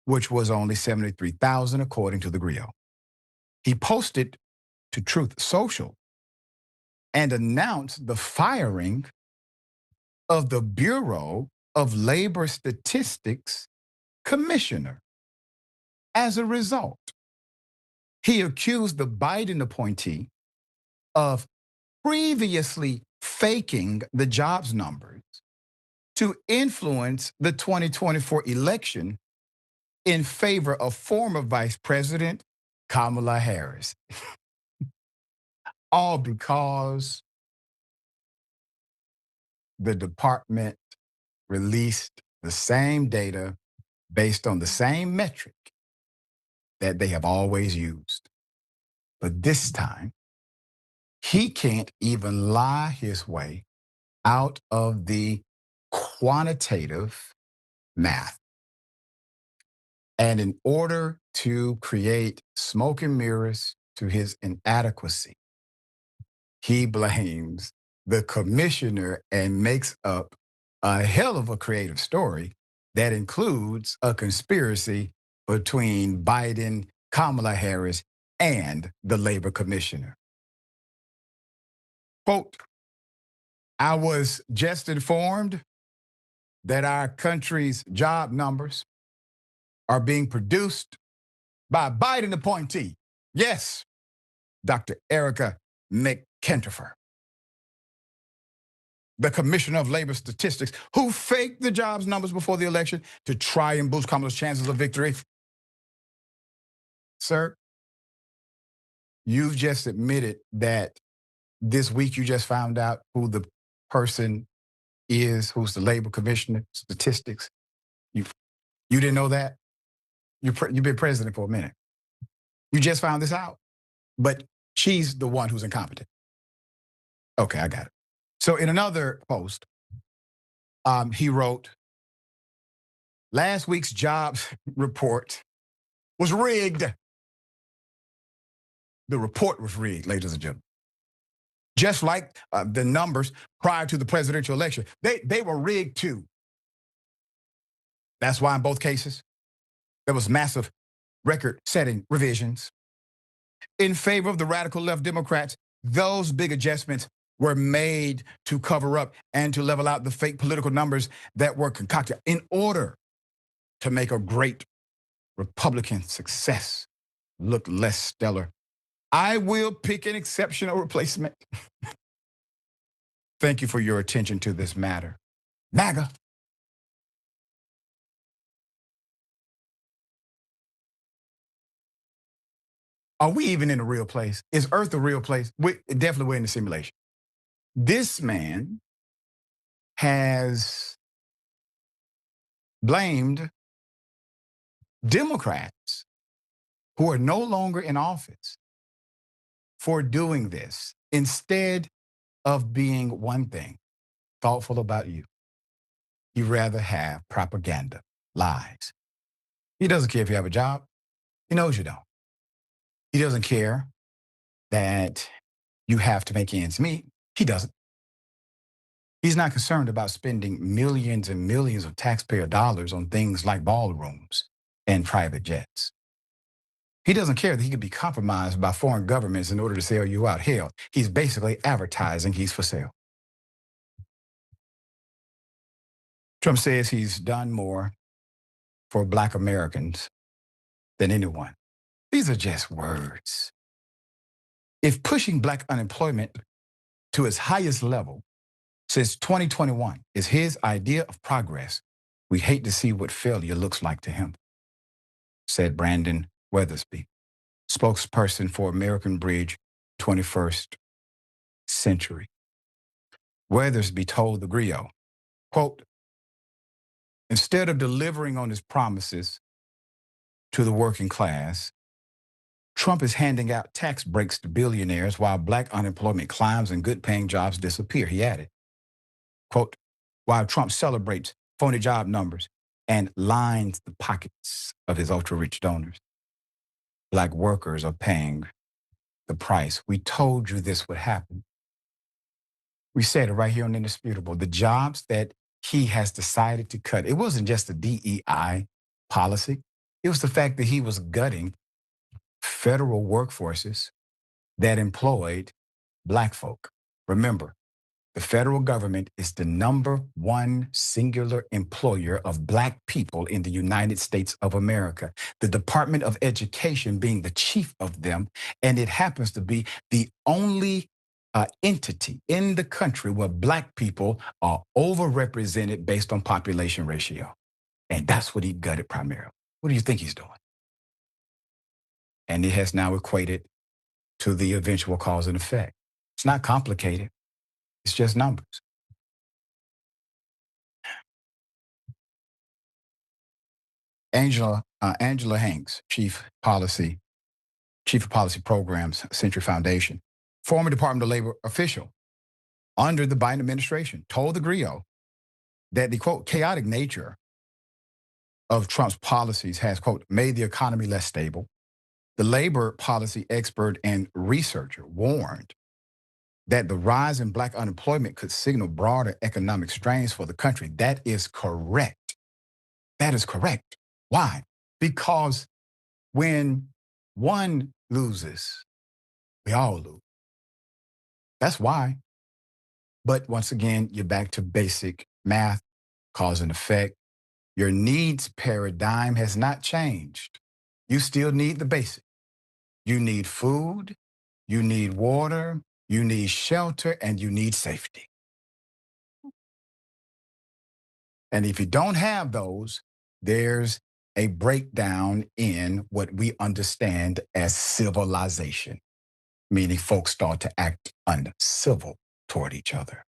which was only 73,000 according to the Griot. He posted to Truth Social and announced the firing of the Bureau of Labor Statistics commissioner. As a result, he accused the Biden appointee of previously faking the jobs numbers to influence the 2024 election in favor of former Vice President Kamala Harris. All because the department released the same data based on the same metric that they have always used. But this time, he can't even lie his way out of the quantitative math. And in order to create smoke and mirrors to his inadequacy, he blames the commissioner and makes up a hell of a creative story that includes a conspiracy between Biden, Kamala Harris, and the labor commissioner. Quote, I was just informed that our country's job numbers are being produced by Biden appointee. Yes, Dr. Erica McKentrifer, the Commissioner of Labor Statistics, who faked the jobs numbers before the election to try and boost Kamala's chances of victory. Sir, you've just admitted that this week you just found out who the person is, who's the Labor Commissioner, Statistics. You didn't know that? You've been president for a minute. You just found this out. But she's the one who's incompetent. Okay, I got it. So in another post, he wrote, last week's jobs report was rigged. The report was rigged, ladies and gentlemen. Just like the numbers prior to the presidential election, they were rigged too. That's why in both cases, there was massive record-setting revisions in favor of the radical left Democrats. Those big adjustments were made to cover up and to level out the fake political numbers that were concocted in order to make a great Republican success look less stellar. I will pick an exceptional replacement. Thank you for your attention to this matter. MAGA. Are we even in a real place? Is Earth a real place? Definitely we're in the simulation. This man has blamed Democrats who are no longer in office for doing this instead of being one thing, thoughtful about you. He'd rather have propaganda, lies. He doesn't care if you have a job. He knows you don't. He doesn't care that you have to make ends meet. He doesn't. He's not concerned about spending millions and millions of taxpayer dollars on things like ballrooms and private jets. He doesn't care that he could be compromised by foreign governments in order to sell you out. Hell, he's basically advertising he's for sale. Trump says he's done more for Black Americans than anyone. These are just words. If pushing Black unemployment to its highest level since 2021 is his idea of progress, we hate to see what failure looks like to him, said Brandon Weathersby, spokesperson for American Bridge 21st Century. Weathersby told the Griot, quote, instead of delivering on his promises to the working class, Trump is handing out tax breaks to billionaires while Black unemployment climbs and good-paying jobs disappear, he added. Quote, while Trump celebrates phony job numbers and lines the pockets of his ultra-rich donors, Black workers are paying the price. We told you this would happen. We said it right here on Indisputable. The jobs that he has decided to cut, it wasn't just a DEI policy. It was the fact that he was gutting federal workforces that employed Black folk. Remember, the federal government is the #1 singular employer of Black people in the United States of America, the Department of Education being the chief of them, and it happens to be the only entity in the country where Black people are overrepresented based on population ratio. And that's what he gutted primarily. What do you think he's doing? And it has now equated to the eventual cause and effect. It's not complicated. It's just numbers. Angela Hanks, Chief of Policy Programs, Century Foundation, former Department of Labor official under the Biden administration, told the Griot that the, quote, chaotic nature of Trump's policies has, quote, made the economy less stable. The labor policy expert and researcher warned that the rise in Black unemployment could signal broader economic strains for the country. That is correct. That is correct. Why? Because when one loses, we all lose. That's why. But once again, you're back to basic math, cause and effect. Your needs paradigm has not changed. You still need the basic. You need food, you need water, you need shelter, and you need safety. And if you don't have those, there's a breakdown in what we understand as civilization, meaning folks start to act uncivil toward each other.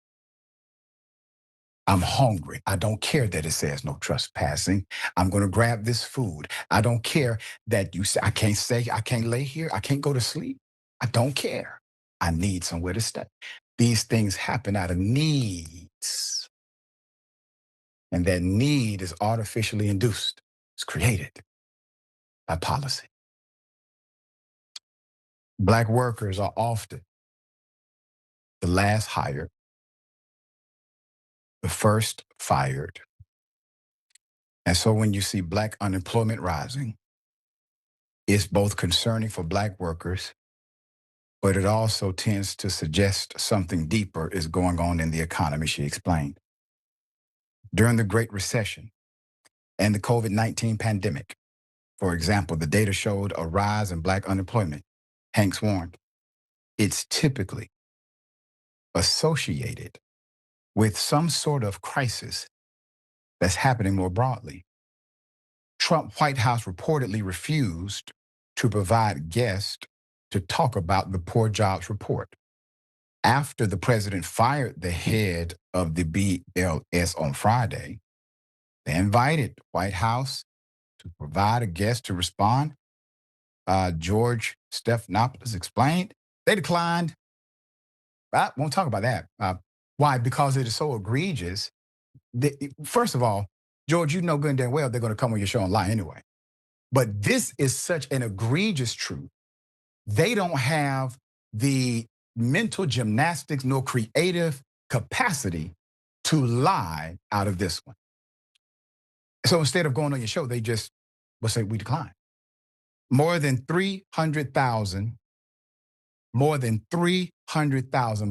I'm hungry. I don't care that it says no trespassing. I'm going to grab this food. I don't care that you say, I can't lay here. I can't go to sleep. I don't care. I need somewhere to stay. These things happen out of needs. And that need is artificially induced. It's created by policy. Black workers are often the last hired, the first fired. And so when you see Black unemployment rising, it's both concerning for Black workers, but it also tends to suggest something deeper is going on in the economy, she explained. During the Great Recession and the COVID-19 pandemic, for example, the data showed a rise in Black unemployment. Hanks warned, it's typically associated with some sort of crisis that's happening more broadly. Trump White House reportedly refused to provide guests to talk about the poor jobs report. After the president fired the head of the BLS on Friday, they invited White House to provide a guest to respond. George Stephanopoulos explained they declined. I won't talk about that. Why? Because it is so egregious. First of all, George, you know good and damn well they're going to come on your show and lie anyway. But this is such an egregious truth. They don't have the mental gymnastics nor creative capacity to lie out of this one. So instead of going on your show, they just will say, we decline. More than 300,000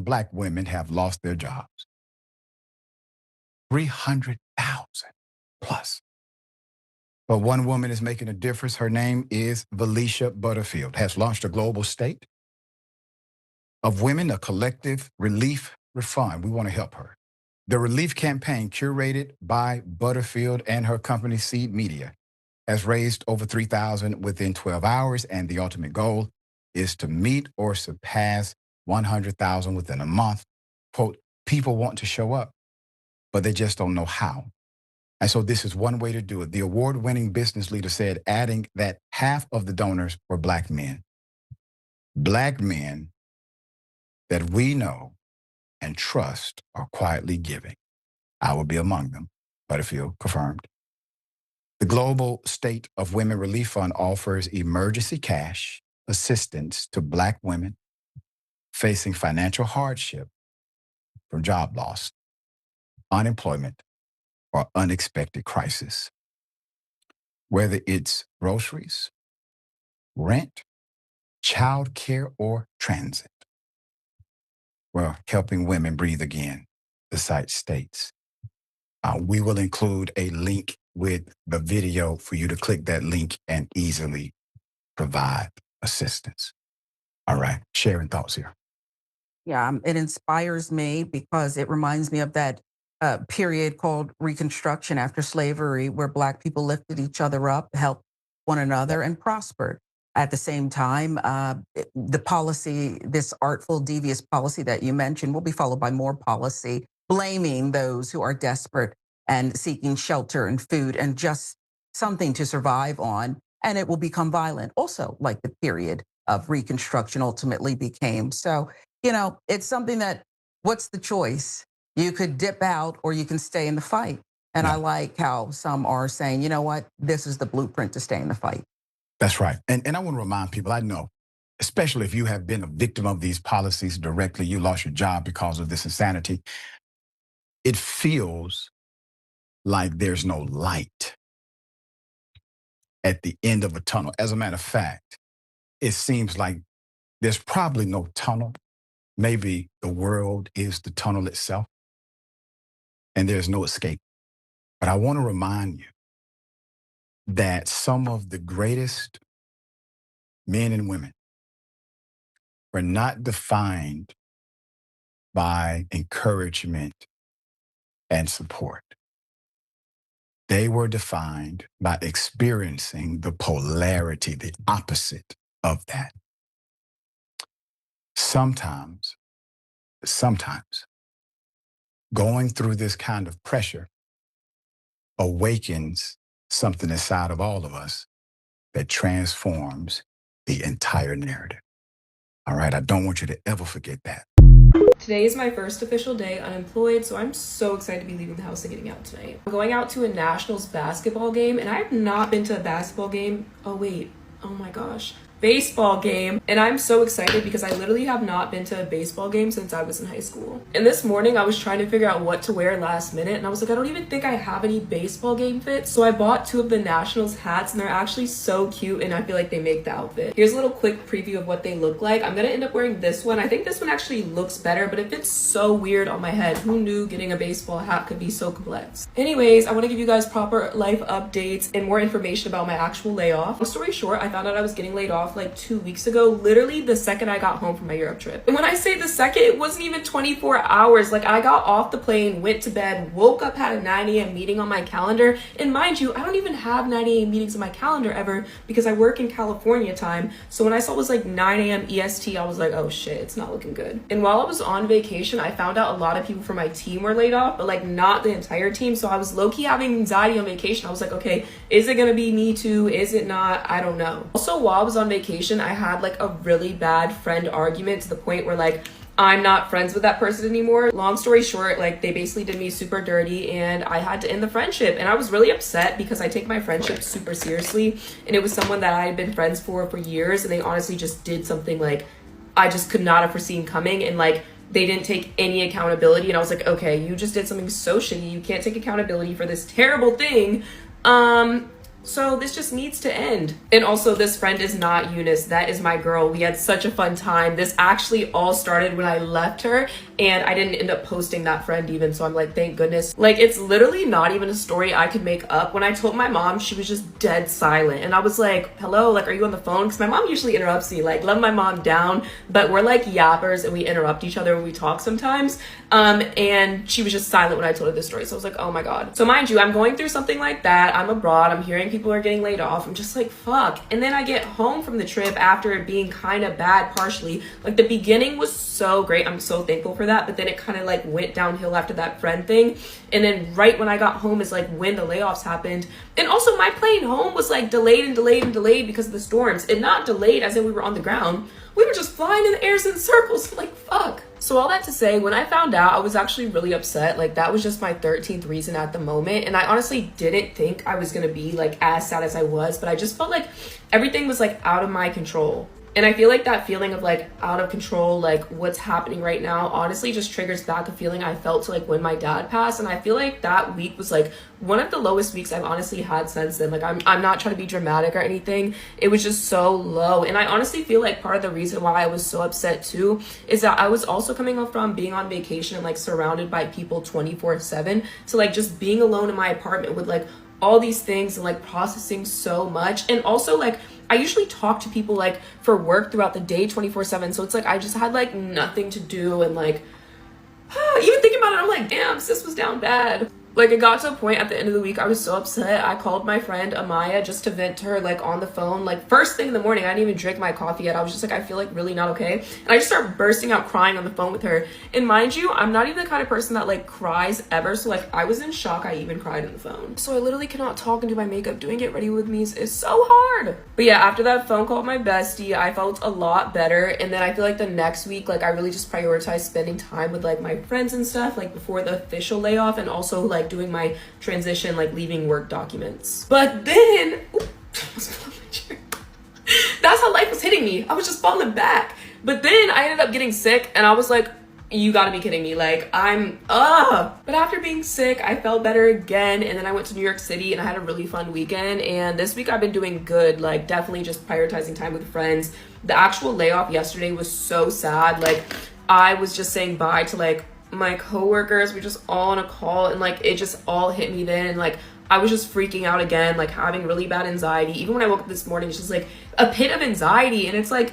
Black women have lost their jobs. 300,000 plus. But one woman is making a difference. Her name is Felicia Butterfield, has launched a global state of women, a collective relief fund. We want to help her. The relief campaign, curated by Butterfield and her company Seed Media, has raised over $3,000 within 12 hours, and the ultimate goal is to meet or surpass $100,000 within a month. Quote, people want to show up, but they just don't know how. And so this is one way to do it. The award-winning business leader said, adding that half of the donors were Black men. Black men that we know and trust are quietly giving. I will be among them, Butterfield confirmed. The Global State of Women Relief Fund offers emergency cash assistance to Black women facing financial hardship from job loss, unemployment, or unexpected crisis. Whether it's groceries, rent, child care, or transit. Well, helping women breathe again, the site states. We will include a link with the video for you to click that link and easily provide assistance. All right, sharing thoughts here. Yeah, it inspires me because it reminds me of that period called Reconstruction after slavery, where Black people lifted each other up, helped one another, and prospered. At the same time, the policy, this artful, devious policy that you mentioned, will be followed by more policy blaming those who are desperate and seeking shelter and food and just something to survive on. And it will become violent, also like the period of Reconstruction ultimately became. So, you know, it's something that, what's the choice? You could dip out or you can stay in the fight. And I like how some are saying, you know what, this is the blueprint to stay in the fight. That's right. And I want to remind people, I know, especially if you have been a victim of these policies directly, you lost your job because of this insanity, it feels like there's no light at the end of a tunnel. As a matter of fact, it seems like there's probably no tunnel. Maybe the world is the tunnel itself, and there's no escape. But I want to remind you that some of the greatest men and women were not defined by encouragement and support. They were defined by experiencing the polarity, the opposite of that. Sometimes, going through this kind of pressure awakens something inside of all of us that transforms the entire narrative. All right, I don't want you to ever forget that. Today is my first official day unemployed, so I'm so excited to be leaving the house and getting out tonight. I'm going out to a Nationals basketball game, and I have not been to a basketball game. Oh wait, oh my gosh. baseball game, and I'm so excited because I literally have not been to a baseball game since I was in high school. And this morning I was trying to figure out what to wear last minute, and I was like, I don't even think I have any baseball game fits. So I bought 2 of the Nationals hats, and they're actually so cute, and I feel like they make the outfit. Here's a little quick preview of what they look like. I'm gonna end up wearing this one. I think this one actually looks better, but it fits so weird on my head. Who knew getting a baseball hat could be so complex? Anyways, I want to give you guys proper life updates and more information about my actual layoff. Long story short, I found out I was getting laid off like 2 weeks ago, literally the second I got home from my Europe trip. And when I say the second, it wasn't even 24 hours. Like, I got off the plane, went to bed, woke up, had a 9 a.m. meeting on my calendar. And mind you, I don't even have 9 a.m. meetings on my calendar ever because I work in California time. So when I saw it was like 9 a.m. EST, I was like, oh shit, it's not looking good. And while I was on vacation, I found out a lot of people from my team were laid off, but like not the entire team. So I was low-key having anxiety on vacation. I was like, okay, is it gonna be me too? Is it not? I don't know. Also, while I was on vacation, I had like a really bad friend argument to the point where like I'm not friends with that person anymore. Long story short, like they basically did me super dirty and I had to end the friendship. And I was really upset because I take my friendship super seriously. And it was someone that I had been friends for years. And they honestly just did something like I just could not have foreseen coming. And like they didn't take any accountability. And I was like, okay, you just did something so shitty. You can't take accountability for this terrible thing. So this just needs to end. And also, this friend is not Eunice. That is my girl. We had such a fun time. This actually all started when I left her and I didn't end up posting that friend even. So I'm like, thank goodness. Like, it's literally not even a story I could make up. When I told my mom, she was just dead silent. And I was like, hello, like, are you on the phone? Because my mom usually interrupts me. Like, love my mom down, but we're like yappers and we interrupt each other when we talk sometimes. And she was just silent when I told her this story. So I was like, oh my God. So mind you, I'm going through something like that. I'm abroad. I'm hearing people are getting laid off. I'm just like, fuck. And then I get home from the trip after it being kind of bad partially. Like, the beginning was so great. I'm so thankful for that. But then it kind of like went downhill after that friend thing. And then right when I got home is like when the layoffs happened. And also my plane home was like delayed and delayed and delayed because of the storms. And not delayed as in we were on the ground. We were just flying in the airs in circles. Like, fuck. So all that to say, when I found out, I was actually really upset. Like, that was just my 13th reason at the moment. And I honestly didn't think I was going to be like as sad as I was, but I just felt like everything was like out of my control. And I feel like that feeling of like out of control, like what's happening right now, honestly just triggers back a feeling I felt like when my dad passed. And I feel like that week was like one of the lowest weeks I've honestly had since then. Like, I'm not trying to be dramatic or anything. It was just so low. And I honestly feel like part of the reason why I was so upset too is that I was also coming up from being on vacation and like surrounded by people 24/7. So like just being alone in my apartment with like all these things and like processing so much. And also like I usually talk to people like for work throughout the day 24/7. So it's like I just had like nothing to do. And like even thinking about it, I'm like, damn, sis was down bad. Like, it got to a point at the end of the week, I was so upset. I called my friend Amaya just to vent to her, like, on the phone. Like, first thing in the morning, I didn't even drink my coffee yet. I was just like, I feel, like, really not okay. And I just started bursting out crying on the phone with her. And mind you, I'm not even the kind of person that, like, cries ever. So, like, I was in shock. I even cried on the phone. So I literally cannot talk and do my makeup. Doing Get Ready With Me is so hard. But yeah, after that phone call with my bestie, I felt a lot better. And then I feel like the next week, like, I really just prioritized spending time with, like, my friends and stuff, like, before the official layoff, and also, like, doing my transition, like leaving work documents. But then that's how life was hitting me. I was just falling back. But then I ended up getting sick and I was like, you gotta be kidding me. Like, but after being sick, I felt better again. And then I went to New York City and I had a really fun weekend. And this week I've been doing good, like definitely just prioritizing time with friends. The actual layoff yesterday was so sad. Like, I was just saying bye to like my coworkers. We're just all on a call and like it just all hit me then. And like I was just freaking out again, like having really bad anxiety. Even when I woke up this morning, it's just like a pit of anxiety, and it's like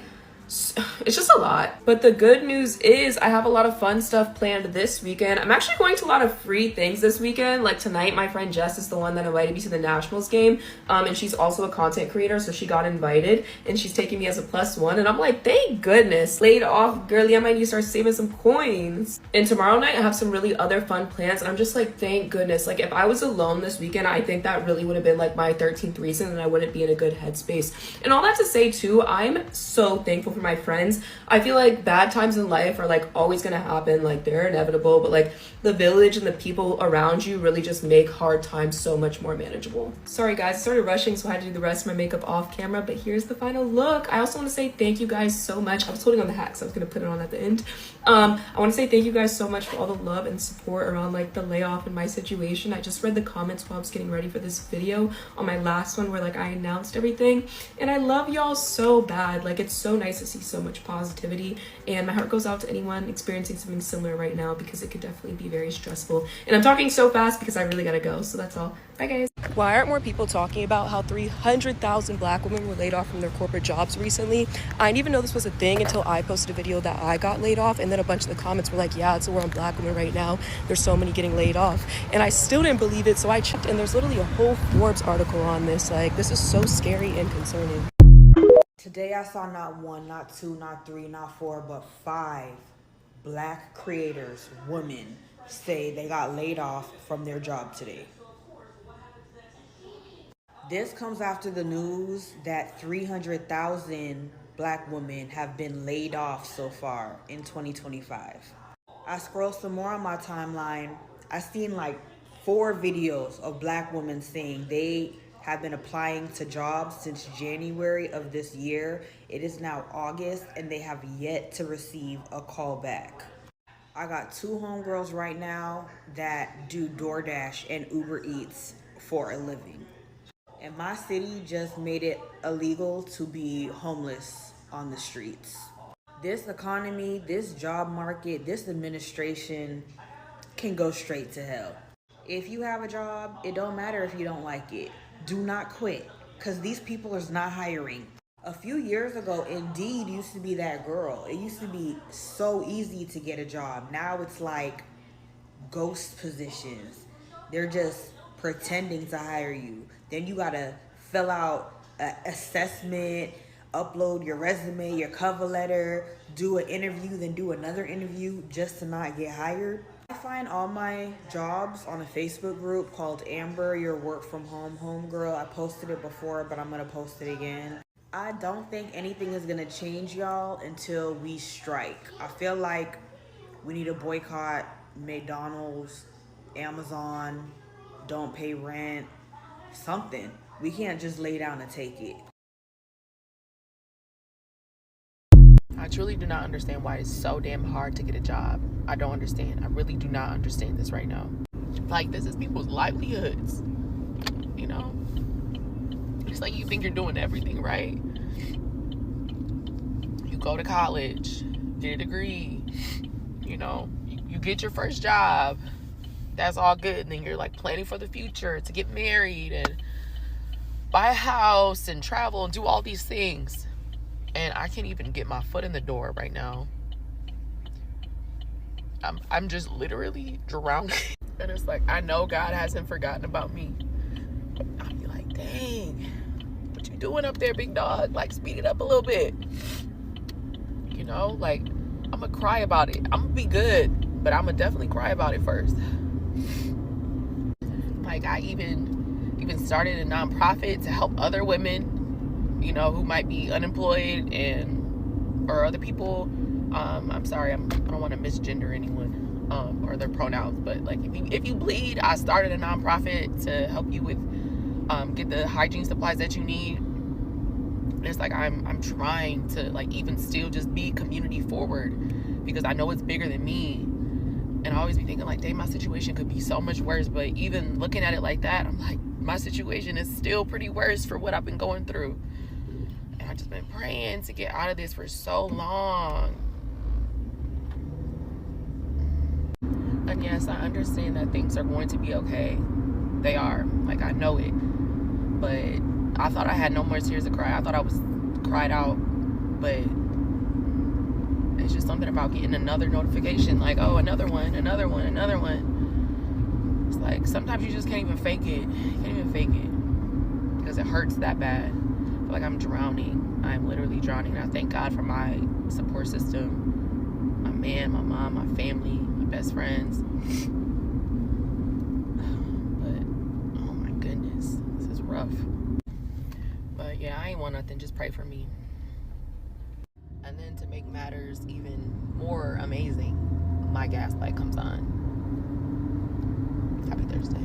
it's just a lot. But the good news is I have a lot of fun stuff planned this weekend. I'm actually going to a lot of free things this weekend. Like tonight, my friend Jess is the one that invited me to the Nationals game. And she's also a content creator, so she got invited and she's taking me as a +1. And I'm like, thank goodness. Laid off, girly, I might need to start saving some coins. And tomorrow night, I have some really other fun plans. And I'm just like, thank goodness. Like, if I was alone this weekend, I think that really would have been like my 13th reason and I wouldn't be in a good headspace. And all that to say too, I'm so thankful for for my friends. I feel like bad times in life are like always gonna happen, like they're inevitable, but like the village and the people around you really just make hard times so much more manageable. Sorry guys, I started rushing, so I had to do the rest of my makeup off camera, but here's the final look. I also want to say thank you guys so much. I was holding on the hat, so I was gonna put it on at the end. I want to say thank you guys so much for all the love and support around like the layoff and my situation. I just read the comments while I was getting ready for this video on my last one where like I announced everything, and I love y'all so bad. Like, it's so nice to see so much positivity, and my heart goes out to anyone experiencing something similar right now, because it could definitely be very stressful. And I'm talking so fast because I really gotta go, so that's all. Bye guys. Why aren't more people talking about how 300,000 black women were laid off from their corporate jobs recently? I didn't even know this was a thing until I posted a video that I got laid off, and then a bunch of the comments were like, yeah, it's a war on black women right now, there's so many getting laid off. And I still didn't believe it, so I checked, and there's literally a whole Forbes article on this. Like, this is so scary and concerning. Today I saw not one, not two, not three, not four, but 5 black creators, women, say they got laid off from their job today. This comes after the news that 300,000 black women have been laid off so far in 2025. I scrolled some more on my timeline. I seen like 4 videos of black women saying they have been applying to jobs since January of this year. It is now August, and they have yet to receive a call back. I got 2 homegirls right now that do DoorDash and Uber Eats for a living. And my city just made it illegal to be homeless on the streets. This economy, this job market, this administration can go straight to hell. If you have a job, it don't matter if you don't like it. Do not quit, because these people is not hiring. A few years ago, Indeed used to be that girl. It used to be so easy to get a job. Now it's like ghost positions. They're just pretending to hire you. Then you gotta fill out an assessment, upload your resume, your cover letter, do an interview, then do another interview just to not get hired. I find all my jobs on a Facebook group called Amber, Your Work From Home Homegirl. I posted it before, but I'm gonna post it again. I don't think anything is gonna change, y'all, until we strike. I feel like we need to boycott McDonald's, Amazon, don't pay rent, something. We can't just lay down and take it. I truly do not understand why it's so damn hard to get a job. I don't understand. I really do not understand this right now. Like, this is people's livelihoods, you know? It's like you think you're doing everything right. You go to college, get a degree, you know, you get your first job. That's all good. And then you're like planning for the future, to get married and buy a house and travel and do all these things. And I can't even get my foot in the door right now. I'm just literally drowning. And it's like, I know God hasn't forgotten about me. I'll be like, dang, what you doing up there, big dog? Like, speed it up a little bit. You know, like, I'm gonna cry about it. I'm gonna be good, but I'm gonna definitely cry about it first. Like, I even started a nonprofit to help other women, you know, who might be unemployed or other people. I'm sorry, I don't want to misgender anyone or their pronouns, but like if you bleed, I started a nonprofit to help you with get the hygiene supplies that you need. And it's like I'm trying to like even still just be community forward, because I know it's bigger than me. And I always be thinking like, dang, my situation could be so much worse. But even looking at it like that, I'm like, my situation is still pretty worse for what I've been going through. And I've just been praying to get out of this for so long. And yes, I understand that things are going to be okay. They are. Like, I know it. But I thought I had no more tears to cry. I thought I was cried out. But it's just something about getting another notification. Like, oh, another one. It's like, sometimes you just can't even fake it. You can't even fake it. Because it hurts that bad. I feel like I'm drowning. I'm literally drowning. And I thank God for my support system. My man, my mom, my family, my best friends. But, oh my goodness. This is rough. But yeah, I ain't want nothing. Just pray for me. And and to make matters even more amazing, my gaslight comes on. Happy Thursday.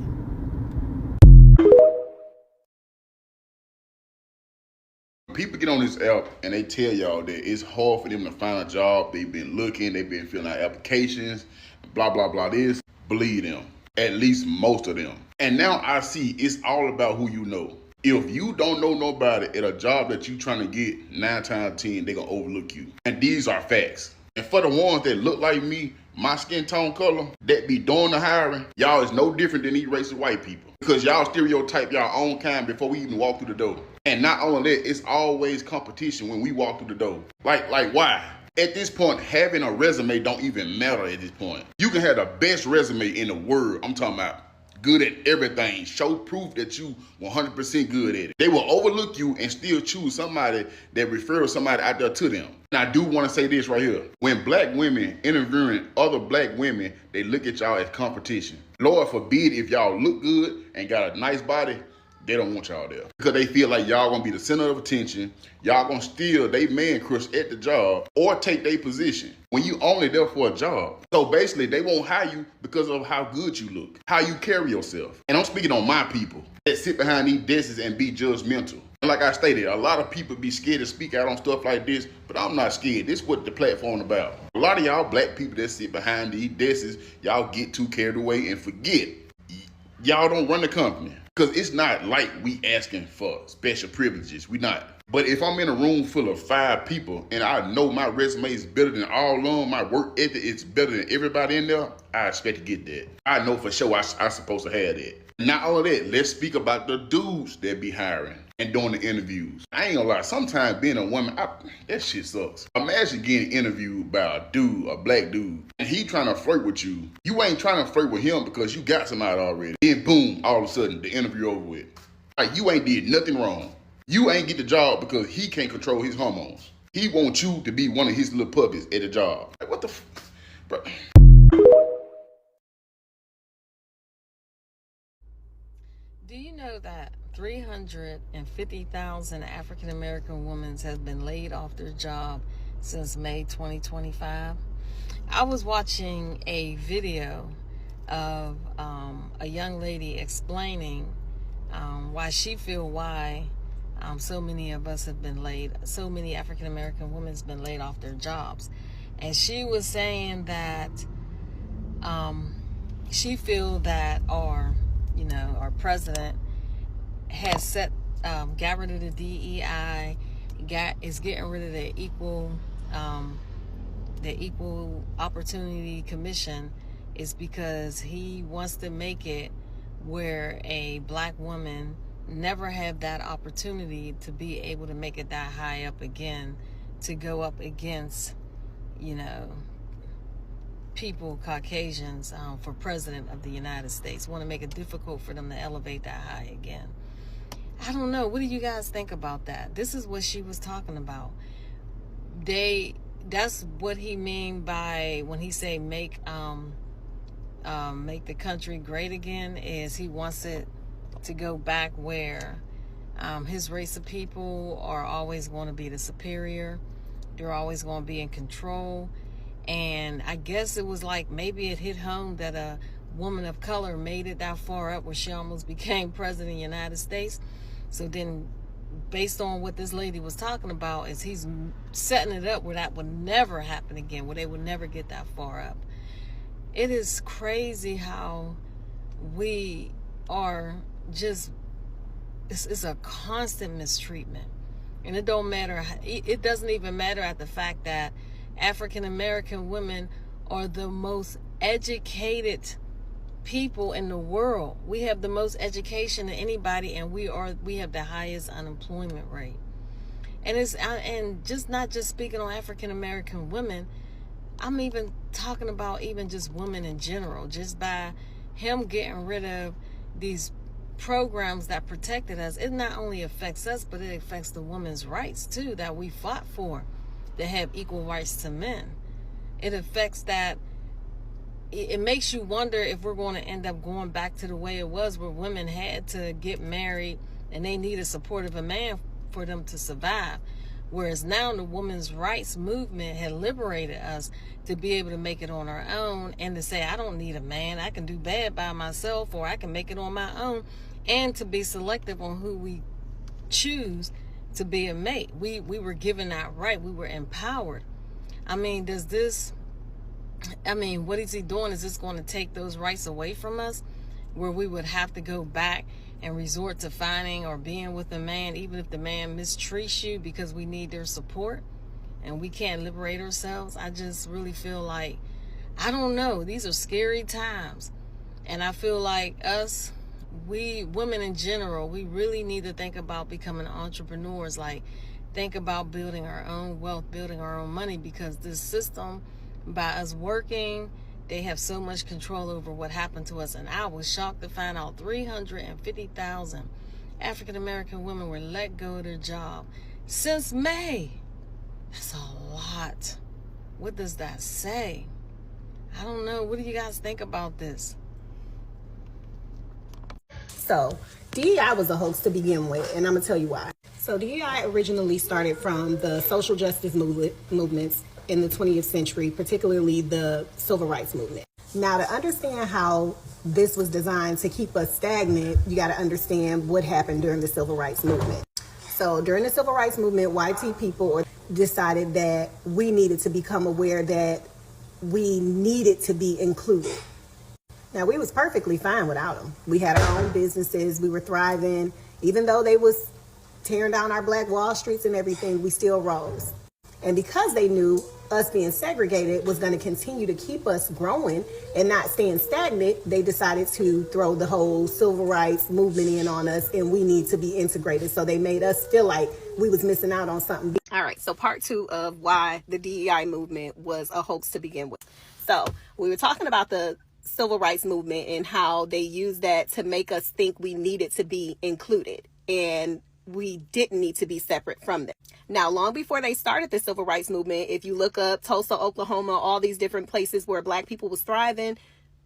People get on this app and they tell y'all that it's hard for them to find a job. They've been looking, they've been filling out applications, blah, blah, blah. This, believe them, at least most of them. And now I see it's all about who you know. If you don't know nobody at a job that you trying to get, 9 times 10, they gonna overlook you. And these are facts. And for the ones that look like me, my skin tone color, that be doing the hiring, y'all is no different than these racist white people. Because y'all stereotype y'all own kind before we even walk through the door. And not only that, it's always competition when we walk through the door. Like why? At this point, having a resume don't even matter at this point. You can have the best resume in the world. I'm talking about good at everything. Show proof that you 100% good at it. They will overlook you and still choose somebody that refers somebody out there to them. And I do want to say this right here. When black women interviewing other black women, they look at y'all as competition. Lord forbid if y'all look good and got a nice body, they don't want y'all there. Because they feel like y'all gonna be the center of attention. Y'all gonna steal they man crush at the job or take their position when you only there for a job. So basically they won't hire you because of how good you look, how you carry yourself. And I'm speaking on my people that sit behind these desks and be judgmental. And like I stated, a lot of people be scared to speak out on stuff like this, but I'm not scared. This is what the platform about. A lot of y'all black people that sit behind these desks, y'all get too carried away and forget y'all don't run the company. Because it's not like we asking for special privileges. We not. But if I'm in a room full of 5 people and I know my resume is better than all of them, my work ethic is better than everybody in there, I expect to get that. I know for sure I'm supposed to have that. Not only that, let's speak about the dudes that be hiring and doing the interviews. I ain't gonna lie, sometimes being a woman, that shit sucks. Imagine getting interviewed by a dude, a black dude, and he trying to flirt with you. You ain't trying to flirt with him because you got somebody already. Then boom, all of a sudden, the interview over with. Like, you ain't did nothing wrong. You ain't get the job because he can't control his hormones. He wants you to be one of his little puppies at the job. Like, what the bro? Do you know that 350,000 African American women have been laid off their job since May 2025? I was watching a video of a young lady explaining why she feel why so many of us have been so many African American women have been laid off their jobs. And she was saying that she feel that our president has got rid of the DEI, is getting rid of the Equal Opportunity Commission, is because he wants to make it where a black woman never have that opportunity to be able to make it that high up again, to go up against, people, Caucasians, for president of the United States. Want to make it difficult for them to elevate that high again. I don't know. What do you guys think about that? This is what she was talking about. That's what he mean by when he say make the country great again, is he wants it to go back where his race of people are always going to be the superior. They're always going to be in control. And I guess it was like maybe it hit home that a woman of color made it that far up where she almost became president of the United States. So then, based on what this lady was talking about, is he's setting it up where that would never happen again, where they would never get that far up. It is crazy how we are just, it's a constant mistreatment. And it don't matter, it doesn't even matter at the fact that African American women are the most educated people in the world. We have the most education than anybody, and we have the highest unemployment rate. And just not just speaking on African American women, I'm even talking about even just women in general. Just by him getting rid of these programs that protected us, it not only affects us, but it affects the women's rights too that we fought for, to have equal rights to men. It affects that. It makes you wonder if we're going to end up going back to the way it was, where women had to get married and they need a supportive man for them to survive. Whereas now the women's rights movement had liberated us to be able to make it on our own and to say, I don't need a man. I can do bad by myself, or I can make it on my own, and to be selective on who we choose to be a mate. We were given that right. We were empowered. I mean, what is he doing? Is this going to take those rights away from us, where we would have to go back and resort to finding or being with a man, even if the man mistreats you, because we need their support and we can't liberate ourselves? I just really feel like, I don't know, these are scary times. And I feel like us, we women in general, we really need to think about becoming entrepreneurs. Like, think about building our own wealth, building our own money, because this system, by us working, they have so much control over what happened to us. And I was shocked to find out 350,000 African American women were let go of their job since May. That's a lot. What does that say? I don't know. What do you guys think about this? So, DEI was a hoax to begin with, and I'm going to tell you why. So, DEI originally started from the social justice movements in the 20th century, particularly the civil rights movement. Now, to understand how this was designed to keep us stagnant, you got to understand what happened during the civil rights movement. So, during the civil rights movement, YT people decided that we needed to become aware that we needed to be included. Now, we was perfectly fine without them. We had our own businesses. We were thriving. Even though they was tearing down our Black Wall Streets and everything, we still rose. And because they knew us being segregated was going to continue to keep us growing and not staying stagnant, they decided to throw the whole civil rights movement in on us, and we need to be integrated. So they made us feel like we was missing out on something. All right, so part 2 of why the DEI movement was a hoax to begin with. So we were talking about the civil rights movement and how they used that to make us think we needed to be included, and we didn't need to be separate from them. Now, long before they started the civil rights movement, if you look up Tulsa, Oklahoma, all these different places where Black people was thriving,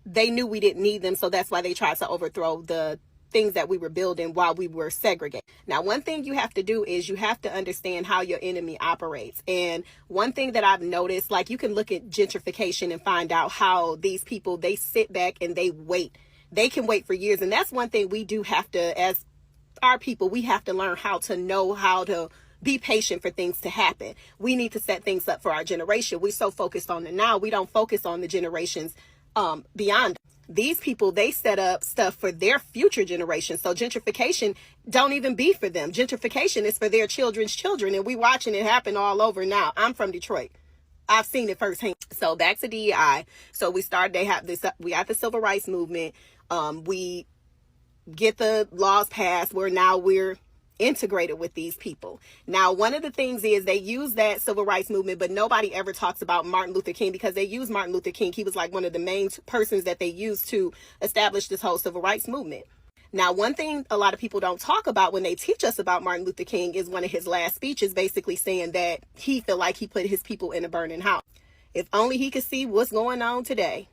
they knew we didn't need them. So that's why they tried to overthrow the things that we were building while we were segregated. Now, one thing you have to do is you have to understand how your enemy operates. And one thing that I've noticed, like, you can look at gentrification and find out how these people, they sit back and they wait. They can wait for years. And that's one thing we do have to, as our people, we have to learn how to be patient for things to happen. We need to set things up for our generation. We're so focused on the now, we don't focus on the generations beyond. These people, they set up stuff for their future generations. So gentrification don't even be for them. Gentrification is for their children's children. And we watching it happen all over now. I'm from Detroit. I've seen it firsthand. So back to DEI. So we got the civil rights movement. We get the laws passed where now we're integrated with these people. Now, one of the things is they use that civil rights movement, but nobody ever talks about Martin Luther King, because they use Martin Luther King. He was like one of the main persons that they used to establish this whole civil rights movement. Now, one thing a lot of people don't talk about when they teach us about Martin Luther King is one of his last speeches basically saying that he felt like he put his people in a burning house. If only he could see what's going on today,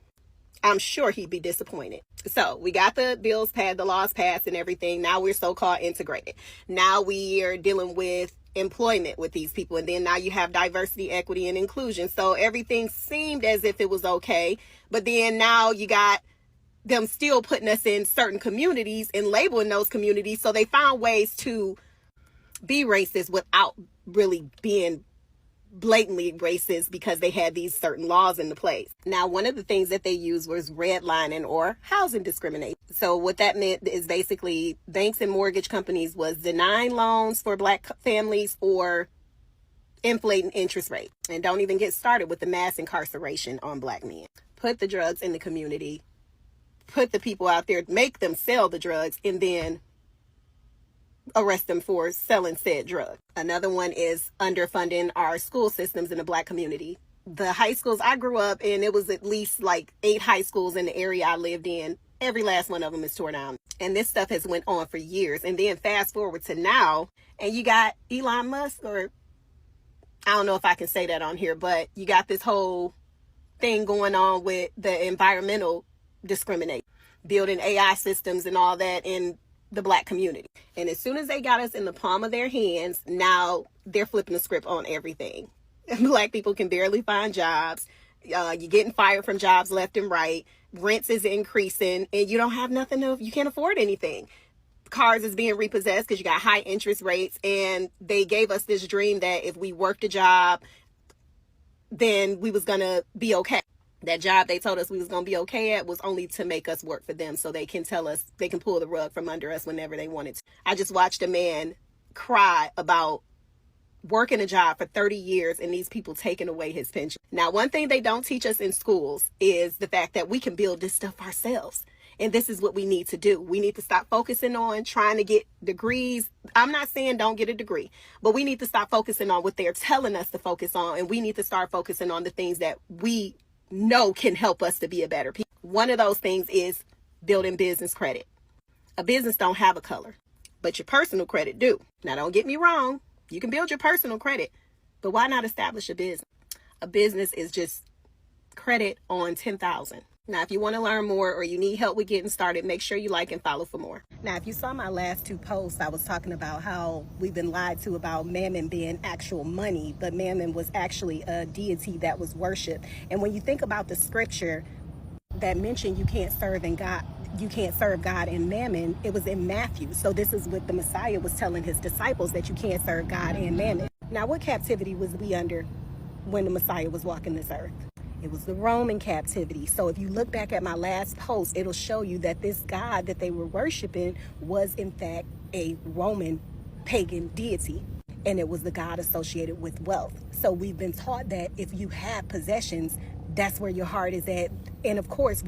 I'm sure he'd be disappointed. So we got the bills passed, the laws passed and everything. Now we're so-called integrated. Now we are dealing with employment with these people. And then now you have diversity, equity, and inclusion. So everything seemed as if it was okay. But then now you got them still putting us in certain communities and labeling those communities. So they found ways to be racist without really being blatantly racist, because they had these certain laws in the place. Now, one of the things that they used was redlining or housing discrimination. So what that meant is basically banks and mortgage companies was denying loans for Black families or inflating interest rates. And don't even get started with the mass incarceration on Black men. Put the drugs in the community, put the people out there, make them sell the drugs, and then arrest them for selling said drug. Another one is underfunding our school systems in the Black community. The high schools I grew up in, it was at least like 8 high schools in the area I lived in. Every last one of them is torn down. And this stuff has went on for years. And then fast forward to now, and you got Elon Musk, or I don't know if I can say that on here, but you got this whole thing going on with the environmental discrimination, building AI systems and all that, and the Black community. And as soon as they got us in the palm of their hands, now they're flipping the script on everything. Black people can barely find jobs. You're getting fired from jobs left and right. Rents is increasing, and you don't have nothing you can't afford anything. Cars is being repossessed because you got high interest rates, and they gave us this dream that if we worked a job, then we was gonna be okay. That job they told us we was gonna be okay at was only to make us work for them, so they can tell us, they can pull the rug from under us whenever they wanted to. I just watched a man cry about working a job for 30 years and these people taking away his pension. Now, one thing they don't teach us in schools is the fact that we can build this stuff ourselves. And this is what we need to do. We need to stop focusing on trying to get degrees. I'm not saying don't get a degree, but we need to stop focusing on what they're telling us to focus on. And we need to start focusing on the things that we know can help us to be a better people. One of those things is building business credit. A business don't have a color, but your personal credit do. Now, don't get me wrong. You can build your personal credit, but why not establish a business? A business is just credit on 10,000. Now, if you want to learn more or you need help with getting started, make sure you like and follow for more. Now, if you saw my last 2 posts, I was talking about how we've been lied to about mammon being actual money, but mammon was actually a deity that was worshipped. And when you think about the scripture that mentioned you can't serve God and mammon, it was in Matthew. So this is what the Messiah was telling his disciples, that you can't serve God and mammon. Now, what captivity was we under when the Messiah was walking this earth? It was the Roman captivity. So if you look back at my last post, it'll show you that this God that they were worshiping was in fact a Roman pagan deity. And it was the God associated with wealth. So we've been taught that if you have possessions, that's where your heart is at. And of course,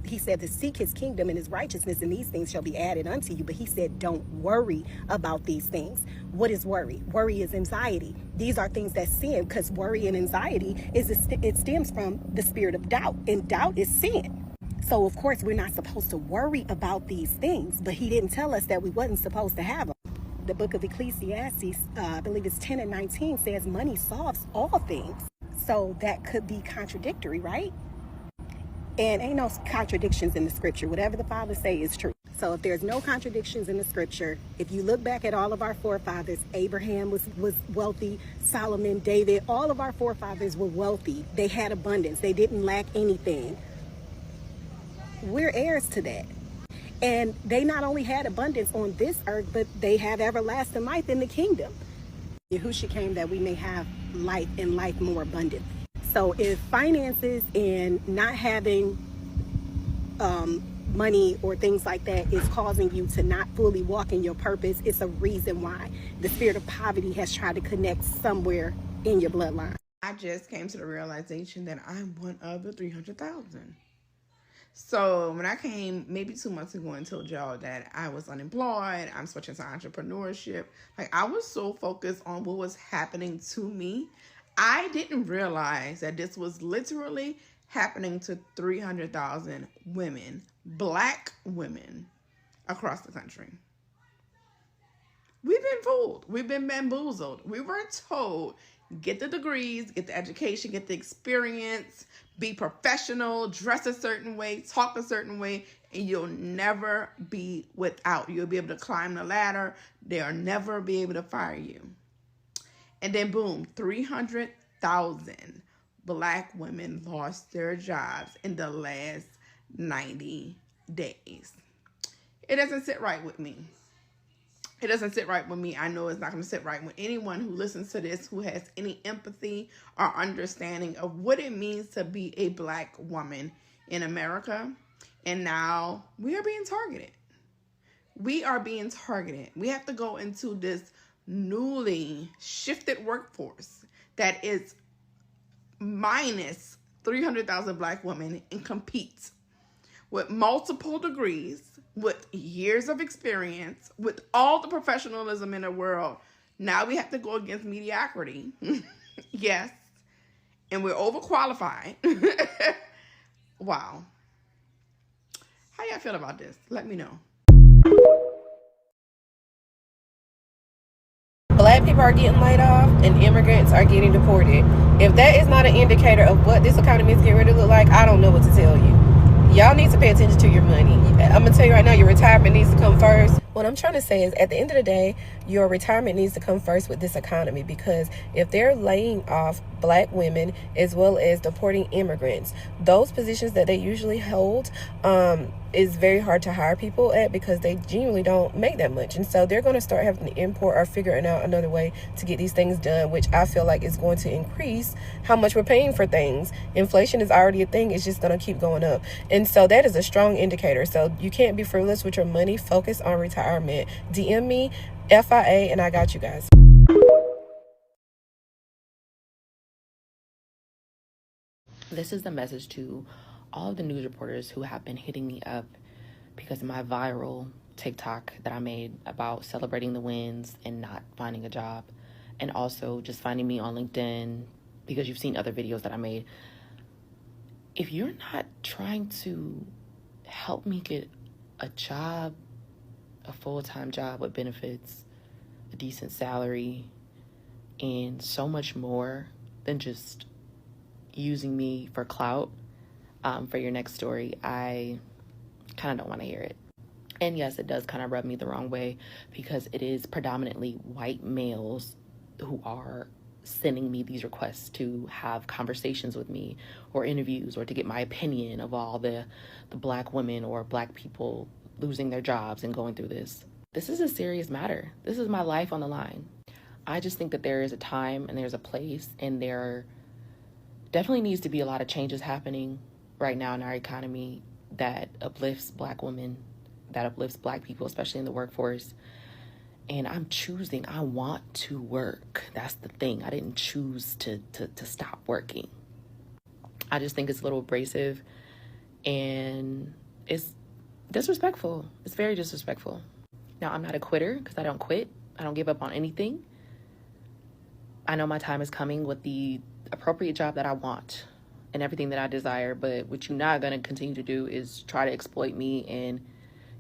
he said to seek his kingdom and his righteousness, and these things shall be added unto you. But he said, don't worry about these things. What is worry? Worry is anxiety. These are things that sin, because worry and anxiety it stems from the spirit of doubt, and doubt is sin. So of course, we're not supposed to worry about these things, but he didn't tell us that we wasn't supposed to have them. The book of Ecclesiastes, I believe it's 10 and 19, says money solves all things. So that could be contradictory, right? And ain't no contradictions in the scripture. Whatever the Father say is true. So if there's no contradictions in the scripture, if you look back at all of our forefathers, Abraham was wealthy, Solomon, David, all of our forefathers were wealthy. They had abundance. They didn't lack anything. We're heirs to that. And they not only had abundance on this earth, but they have everlasting life in the kingdom. Yahushua came that we may have life and life more abundantly. So if finances and not having money or things like that is causing you to not fully walk in your purpose, it's a reason why the spirit of poverty has tried to connect somewhere in your bloodline. I just came to the realization that I'm one of the 300,000. So when I came maybe 2 months ago and told y'all that I was unemployed, I'm switching to entrepreneurship, like I was so focused on what was happening to me, I didn't realize that this was literally happening to 300,000 women, Black women across the country. We've been fooled. We've been bamboozled. We were told, get the degrees, get the education, get the experience, be professional, dress a certain way, talk a certain way, and you'll never be without. You'll be able to climb the ladder. They'll never be able to fire you. And then boom, 300,000 Black women lost their jobs in the last 90 days. It doesn't sit right with me. It doesn't sit right with me. I know it's not going to sit right with anyone who listens to this, who has any empathy or understanding of what it means to be a Black woman in America. And now we are being targeted. We are being targeted. We have to go into this newly shifted workforce that is minus 300,000 Black women and compete with multiple degrees, with years of experience, with all the professionalism in the world. Now we have to go against mediocrity. Yes. And we're overqualified. Wow. How y'all feel about this? Let me know. Black people are getting laid off and immigrants are getting deported. If that is not an indicator of what this economy is getting ready to look like, I don't know what to tell you. Y'all need to pay attention to your money. I'm going to tell you right now, your retirement needs to come first. What I'm trying to say is, at the end of the day, your retirement needs to come first with this economy, because if they're laying off Black women as well as deporting immigrants, those positions that they usually hold is very hard to hire people at, because they genuinely don't make that much. And so they're going to start having to import or figuring out another way to get these things done, which I feel like is going to increase how much we're paying for things. Inflation is already a thing. It's just going to keep going up. And so that is a strong indicator. So you can't be frivolous with your money. Focus on retirement. DM me, FIA, and I got you guys. This is the message to all of the news reporters who have been hitting me up because of my viral TikTok that I made about celebrating the wins and not finding a job, and also just finding me on LinkedIn because you've seen other videos that I made. If you're not trying to help me get a job, a full-time job with benefits, a decent salary, and so much more than just using me for clout for your next story, I kind of don't want to hear it. And yes, it does kind of rub me the wrong way, because it is predominantly white males who are sending me these requests to have conversations with me or interviews or to get my opinion of all the Black women or Black people losing their jobs and going through this. This is a serious matter. This is my life on the line. I just think that there is a time and there's a place, and there definitely needs to be a lot of changes happening right now in our economy that uplifts Black women, that uplifts Black people, especially in the workforce. And I'm choosing, I want to work. That's the thing. I didn't choose to stop working. I just think it's a little abrasive, and it's disrespectful. It's very disrespectful. Now, I'm not a quitter, because I don't quit. I don't give up on anything. I know my time is coming with the appropriate job that I want and everything that I desire, but what you're not going to continue to do is try to exploit me and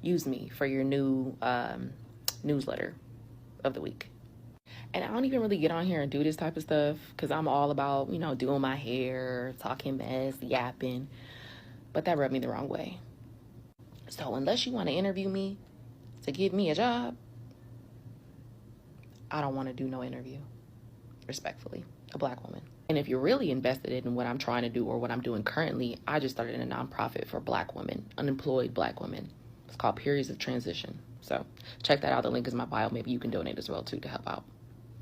use me for your new newsletter of the week. And I don't even really get on here and do this type of stuff because I'm all about, you know, doing my hair, talking mess, yapping, but that rubbed me the wrong way. So unless you want to interview me to give me a job, I don't want to do no interview, respectfully, a Black woman. And if you're really invested in what I'm trying to do or what I'm doing currently, I just started a nonprofit for Black women, unemployed Black women. It's called Periods of Transition. So check that out. The link is in my bio. Maybe you can donate as well too to help out.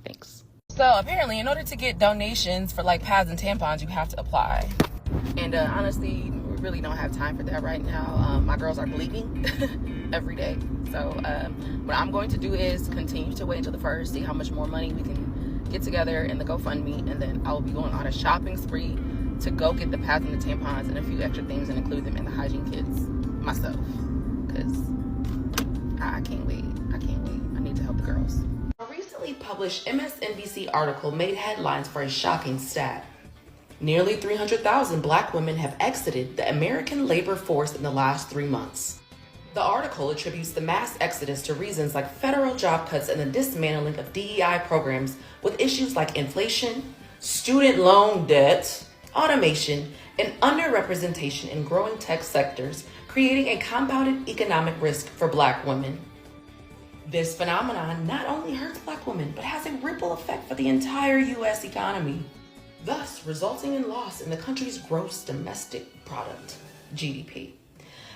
Thanks. So apparently, in order to get donations for like pads and tampons, you have to apply. And honestly, we really don't have time for that right now. My girls are bleeding every day. So what I'm going to do is continue to wait until the first, see how much more money we can get together in the GoFundMe, and then I will be going on a shopping spree to go get the pads and the tampons and a few extra things and include them in the hygiene kits myself, because I can't wait. I need to help the girls. A recently published MSNBC article made headlines for a shocking stat. Nearly 300,000 Black women have exited the American labor force in the last 3 months. The article attributes the mass exodus to reasons like federal job cuts and the dismantling of DEI programs, with issues like inflation, student loan debt, automation, and underrepresentation in growing tech sectors, creating a compounded economic risk for Black women. This phenomenon not only hurts Black women, but has a ripple effect for the entire U.S. economy, thus resulting in loss in the country's gross domestic product, GDP.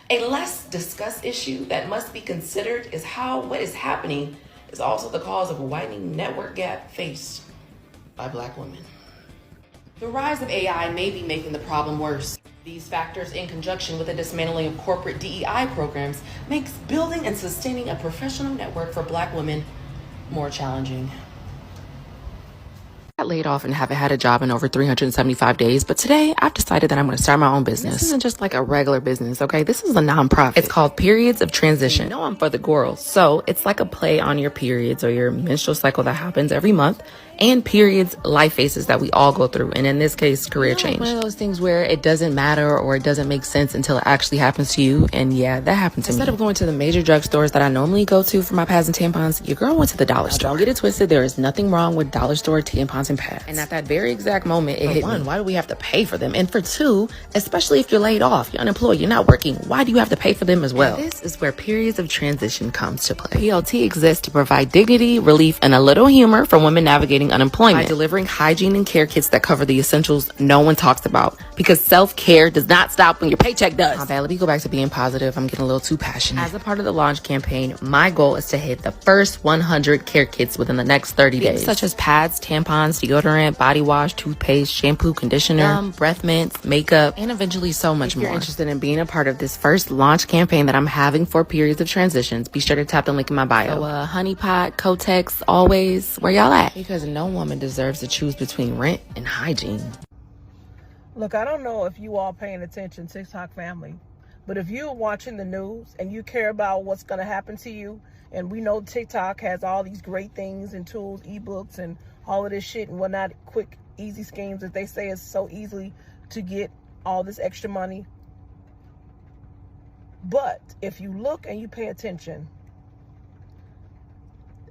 A less discussed issue that must be considered is how what is happening is also the cause of a widening network gap faced by Black women. The rise of AI may be making the problem worse. These factors, in conjunction with the dismantling of corporate DEI programs, makes building and sustaining a professional network for Black women more challenging. I got laid off and haven't had a job in over 375 days, but today I've decided that I'm going to start my own business. This isn't just like a regular business, okay? This is a nonprofit. It's called Periods of Transition. You know I'm for the girls, so it's like a play on your periods or your menstrual cycle that happens every month, and periods, life phases that we all go through, and in this case, career change. One of those things where it doesn't matter or it doesn't make sense until it actually happens to you, and yeah, that happened to me. Instead of going to the major drugstores that I normally go to for my pads and tampons, your girl went to the dollar store. Don't get it twisted, there is nothing wrong with dollar store tampons and empaths. And at that very exact moment, it hit me. Why do we have to pay for them? And for two, especially if you're laid off, you're unemployed, you're not working, why do you have to pay for them as well? And this is where periods of transition comes to play. PLT exists to provide dignity, relief, and a little humor for women navigating unemployment by delivering hygiene and care kits that cover the essentials no one talks about. Because self-care does not stop when your paycheck does. Okay, let me go back to being positive. I'm getting a little too passionate. As a part of the launch campaign, my goal is to hit the first 100 care kits within the next 30 days. Such as pads, tampons, deodorant, body wash, toothpaste, shampoo, conditioner, breath mints, makeup, and eventually so much more. If you're interested in being a part of this first launch campaign that I'm having for periods of transitions, be sure to tap the link in my bio. So, Honeypot, Kotex, always, where y'all at? Because no woman deserves to choose between rent and hygiene. Look, I don't know if you all paying attention, TikTok family, but if you're watching the news and you care about what's going to happen to you, and we know TikTok has all these great things and tools, ebooks, and all of this shit and whatnot, quick, easy schemes that they say is so easily to get all this extra money. But if you look and you pay attention,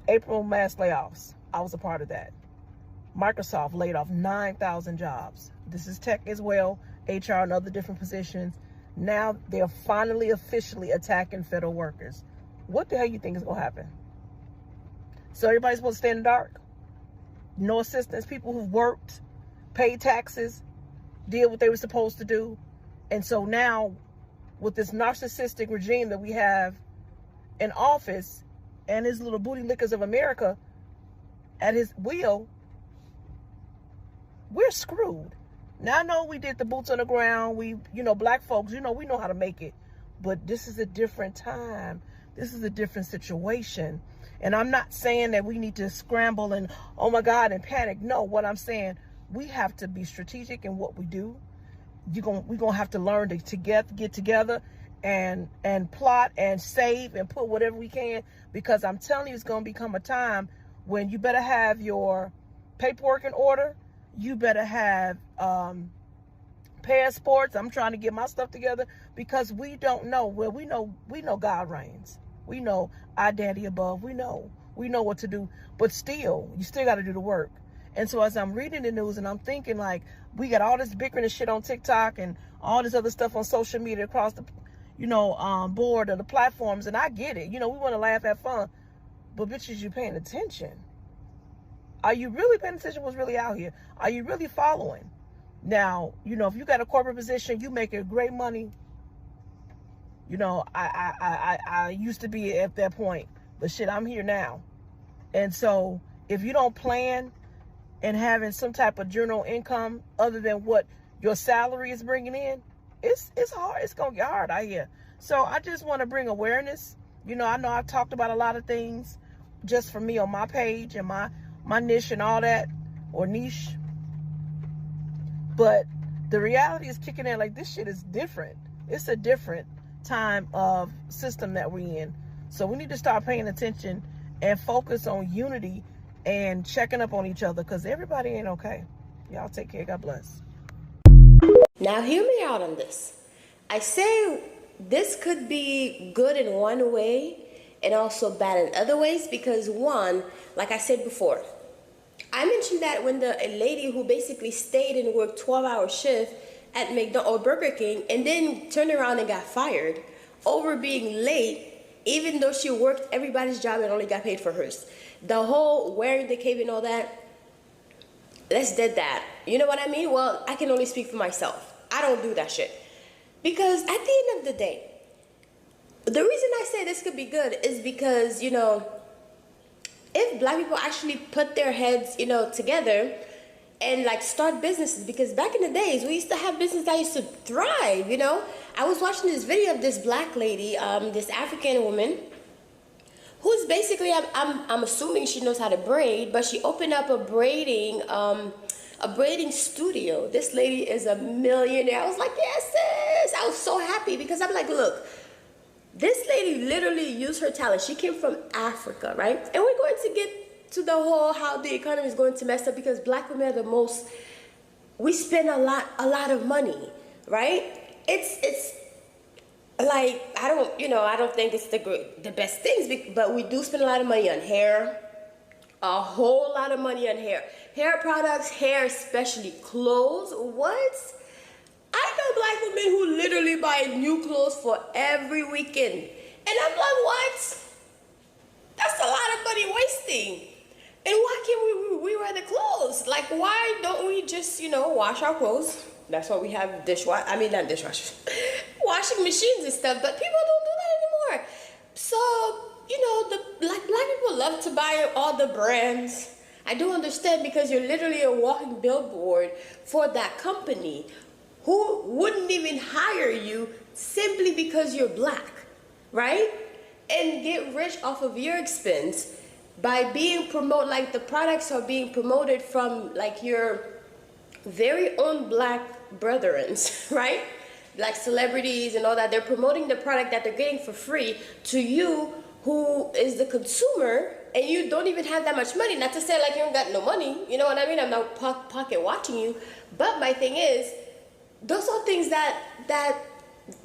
April mass layoffs, I was a part of that. Microsoft laid off 9,000 jobs. This is tech as well, HR and other different positions. Now they're finally officially attacking federal workers. What the hell you think is gonna happen? So everybody's supposed to stay in the dark? No assistance, people who've worked, paid taxes, did what they were supposed to do. And so now with this narcissistic regime that we have in office and his little booty lickers of America at his wheel, we're screwed. Now I know we did the boots on the ground. We, black folks, we know how to make it. But this is a different time. This is a different situation. And I'm not saying that we need to scramble and, oh my God, and panic. No, what I'm saying, we have to be strategic in what we do. We're going to have to learn to get together and plot and save and put whatever we can. Because I'm telling you, it's going to become a time when you better have your paperwork in order. You better have passports. I'm trying to get my stuff together because we don't know. Well, we know God reigns. We know our daddy above. We know what to do. But still, you still got to do the work. And so as I'm reading the news and I'm thinking like, we got all this bickering and shit on TikTok and all this other stuff on social media across the, board of the platforms. And I get it. We want to laugh, have fun. But bitches, you paying attention? Are you really paying attention to what's really out here? Are you really following? Now, if you got a corporate position, you making great money. I used to be at that point, but shit, I'm here now. And so if you don't plan and having some type of journal income other than what your salary is bringing in, it's hard. It's going to get hard out here. So I just want to bring awareness. I know I've talked about a lot of things just for me on my page and my niche and all that, or niche. But the reality is kicking in like this shit is different. It's a different time of system that we're in. So we need to start paying attention and focus on unity and checking up on each other because everybody ain't okay. Y'all take care. God bless. Now hear me out on this. I say this could be good in one way and also bad in other ways because one, like I said before, I mentioned that when a lady who basically stayed and worked 12-hour shift at McDonald's or Burger King and then turned around and got fired over being late, even though she worked everybody's job and only got paid for hers. The whole wearing the cape and all that, let's dead that. You know what I mean? Well, I can only speak for myself. I don't do that shit. Because at the end of the day, the reason I say this could be good is because, if black people actually put their heads, together and like start businesses, because back in the days, we used to have businesses that used to thrive, I was watching this video of this black lady, this African woman, who's basically, I'm assuming she knows how to braid, but she opened up a braiding studio. This lady is a millionaire. I was like, yes, sis. I was so happy because I'm like, look, this lady literally used her talent. She came from Africa, right? And we're going to get to the whole how the economy is going to mess up because black women are we spend a lot of money, right? It's like, I don't think it's the best things, but we do spend a lot of money on hair, A whole lot of money on hair. Hair products, hair, especially clothes. What? I know black women who literally buy new clothes for every weekend. And I'm like, what? That's a lot of money wasting. And why can't we wear the clothes? Like, why don't we just, wash our clothes? That's why we have not dishwashers, washing machines and stuff, but people don't do that anymore. So, black people love to buy all the brands. I do understand, because you're literally a walking billboard for that company who wouldn't even hire you simply because you're black, right? And get rich off of your expense by being promoted, like the products are being promoted from like your very own black brethrens, right? Like celebrities and all that. They're promoting the product that they're getting for free to you, who is the consumer, and you don't even have that much money. Not to say like you don't got no money, you know what I mean? I'm not pocket watching you. But my thing is, those are things that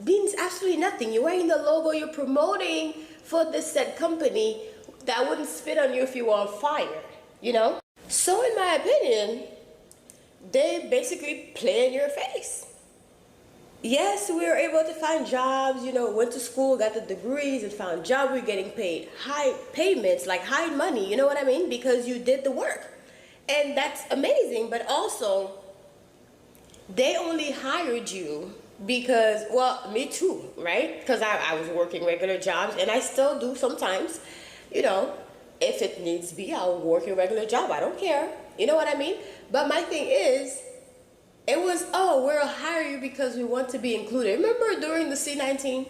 means absolutely nothing. You're wearing the logo, you're promoting for this said company that wouldn't spit on you if you were on fire, So in my opinion, they basically play in your face. Yes, we were able to find jobs, went to school, got the degrees, and found jobs. We're getting paid high payments, like high money, you know what I mean? Because you did the work. And that's amazing, but also, they only hired you because, well, me too, right? Because I was working regular jobs, and I still do sometimes, if it needs be, I'll work a regular job. I don't care, you know what I mean? But my thing is, it was, we'll hire you because we want to be included. Remember during the C-19?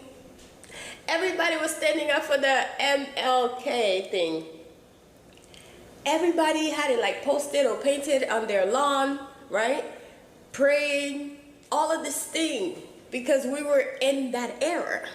Everybody was standing up for the MLK thing. Everybody had it like posted or painted on their lawn, right? Praying, all of this thing, because we were in that era.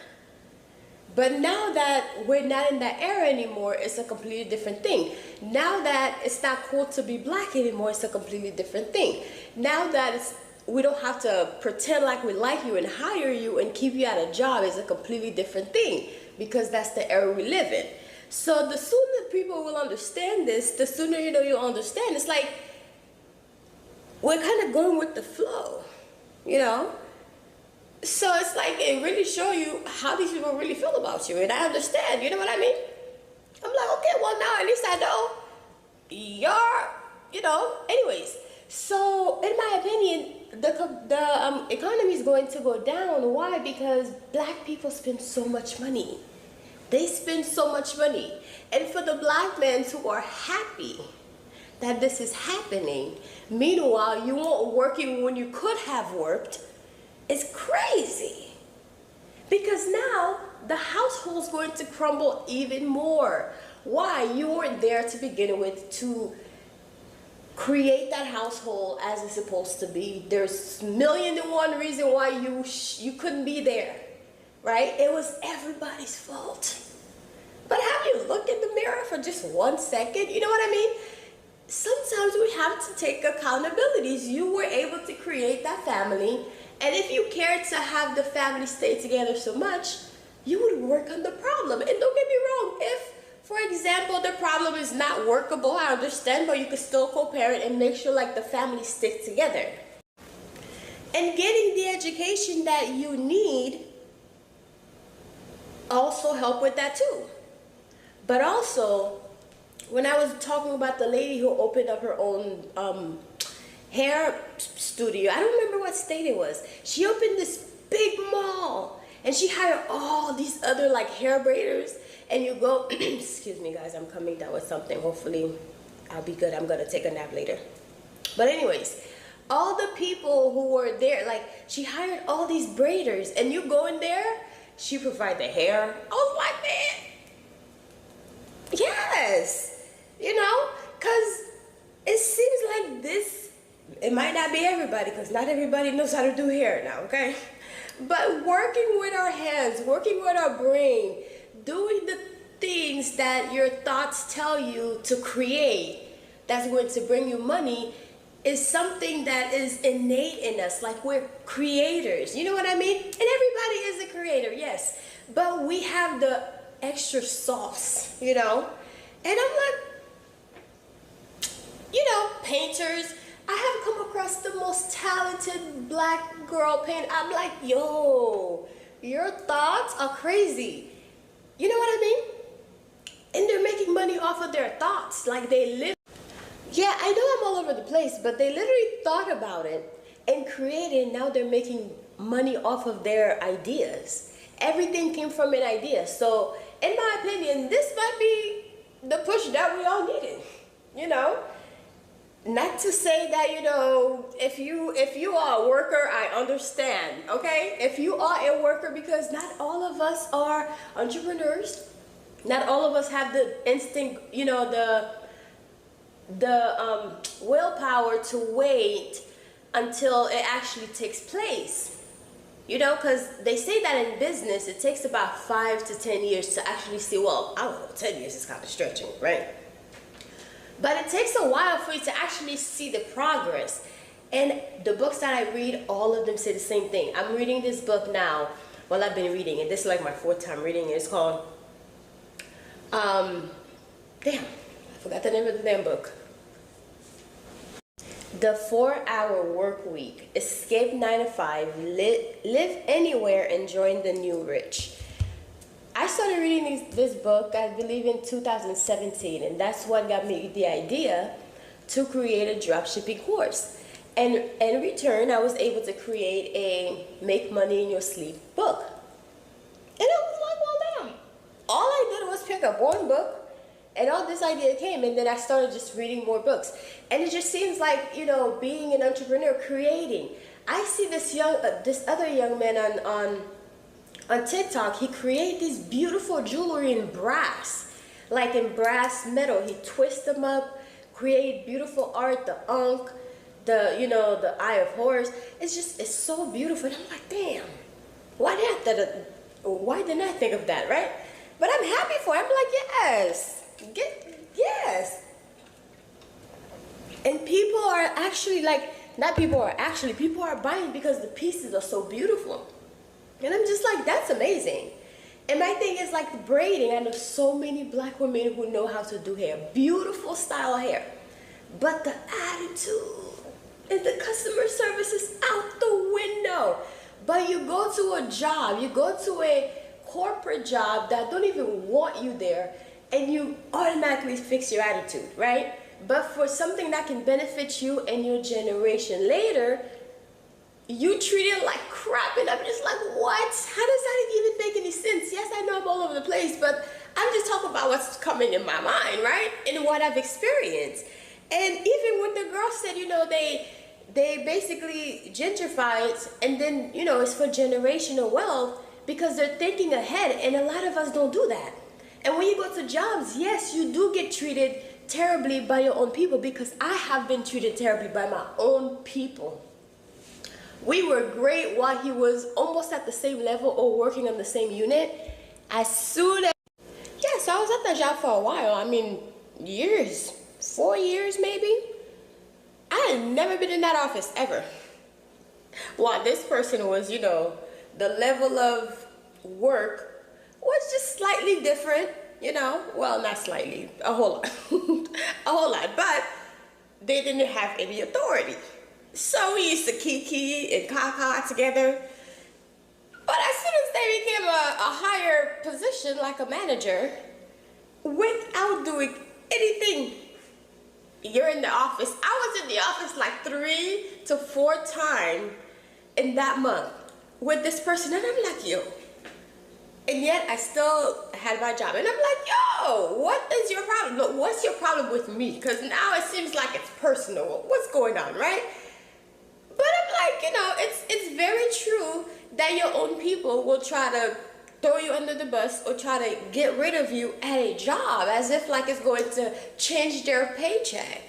But now that we're not in that era anymore, it's a completely different thing. Now that it's not cool to be black anymore, it's a completely different thing. Now that we don't have to pretend like we like you and hire you and keep you at a job, is a completely different thing, because that's the era we live in. So the sooner people will understand this, the sooner you'll understand. It's like we're kind of going with the flow, So it's like it really shows you how these people really feel about you, and I understand. You know what I mean? I'm like, okay, well now at least I know you're, Anyways, so in my opinion, the economy is going to go down. Why? Because black people spend so much money. They spend so much money, and for the black men who are happy that this is happening, meanwhile you weren't working when you could have worked. It's crazy, because now the household's going to crumble even more. Why? You weren't there to begin with to create that household as it's supposed to be. There's 1,000,001 reason why you couldn't be there, right? It was everybody's fault. But have you looked in the mirror for just 1 second? You know what I mean? Sometimes we have to take accountabilities. You were able to create that family. And if you cared to have the family stay together so much, you would work on the problem. And don't get me wrong, if, for example, the problem is not workable, I understand, but you could still co-parent and make sure like the family sticks together. And getting the education that you need also help with that too. But also, when I was talking about the lady who opened up her own hair studio, I don't remember what state it was. She opened this big mall, and she hired all these other like hair braiders, and you go, excuse me guys, I'm coming down with something. Hopefully I'll be good. I'm gonna take a nap later. But anyways, all the people who were there, like she hired all these braiders, and you go in there, she provide the hair. I was like, man, yes, because it seems like this, it might not be everybody, because not everybody knows how to do hair now, okay? But working with our hands, working with our brain, doing the things that your thoughts tell you to create that's going to bring you money is something that is innate in us. Like, we're creators, you know what I mean? And everybody is a creator, yes, but we have the extra sauce, And I'm like, painters. I have come across the most talented black girl painter. I'm like, yo, your thoughts are crazy. You know what I mean? And they're making money off of their thoughts. Like they live. Yeah, I know I'm all over the place, but they literally thought about it and created. Now they're making money off of their ideas. Everything came from an idea. So in my opinion, this might be the push that we all needed, you know? Not to say that, you know, if you are a worker, I understand, okay? If you are a worker, because not all of us are entrepreneurs. Not all of us have the instinct, you know, the willpower to wait until it actually takes place. You know, because they say that in business, it takes about 5 to 10 years to actually see, well, I don't know, 10 years is kind of stretching, right? But it takes a while for you to actually see the progress. And the books that I read, all of them say the same thing. I'm reading this book now. Well, I've been reading it. This is like my 4th time reading it. It's called, damn, I forgot the name of the damn book. The 4-Hour Work Week. Escape 9 to 5, live anywhere and join the new rich. I started reading this book, I believe, in 2017, and that's what got me the idea to create a dropshipping course. And in return, I was able to create a Make Money in Your Sleep book. And I was like, well, damn. All I did was pick up one book, and all this idea came, and then I started just reading more books. And it just seems like, you know, being an entrepreneur, creating. I see this other young man on TikTok. He created this beautiful jewelry in brass, like in brass metal. He twists them up, create beautiful art, the Ankh, the Eye of Horus. It's so beautiful. And I'm like, damn, why didn't I think of that, right? But I'm happy for it. I'm like, yes. Yes. And people are actually people are buying because the pieces are so beautiful. And I'm just like, that's amazing. And my thing is like braiding. I know so many black women who know how to do hair, beautiful style hair. But the attitude and the customer service is out the window. But you go to a job, you go to a corporate job that don't even want you there, and you automatically fix your attitude, right? But for something that can benefit you and your generation later, you treat it like crap. And I'm just like, what? How does that even make any sense? Yes, I know I'm all over the place, but I'm just talking about what's coming in my mind, right? And what I've experienced. And even when the girl said, you know, they basically gentrify it, and then, you know, it's for generational wealth because they're thinking ahead, and a lot of us don't do that. And when you go to jobs, yes, you do get treated terribly by your own people, because I have been treated terribly by my own people. We were great while he was almost at the same level or working on the same unit. As soon as, yeah, so I was at that job for a while. I mean, years, 4 years maybe. I had never been in that office ever. While this person was, you know, the level of work was just slightly different, you know. Well, not slightly, a whole lot. A whole lot, but they didn't have any authority. So we used to kiki and kaka together. But as soon as they became a higher position, like a manager, without doing anything, you're in the office. I was in the office like 3 to 4 times in that month with this person, and I'm like, yo. And yet I still had my job. And I'm like, yo, what is your problem? Look, what's your problem with me? Because now it seems like it's personal. What's going on, right? But I'm like, you know, it's very true that your own people will try to throw you under the bus or try to get rid of you at a job as if like it's going to change their paycheck,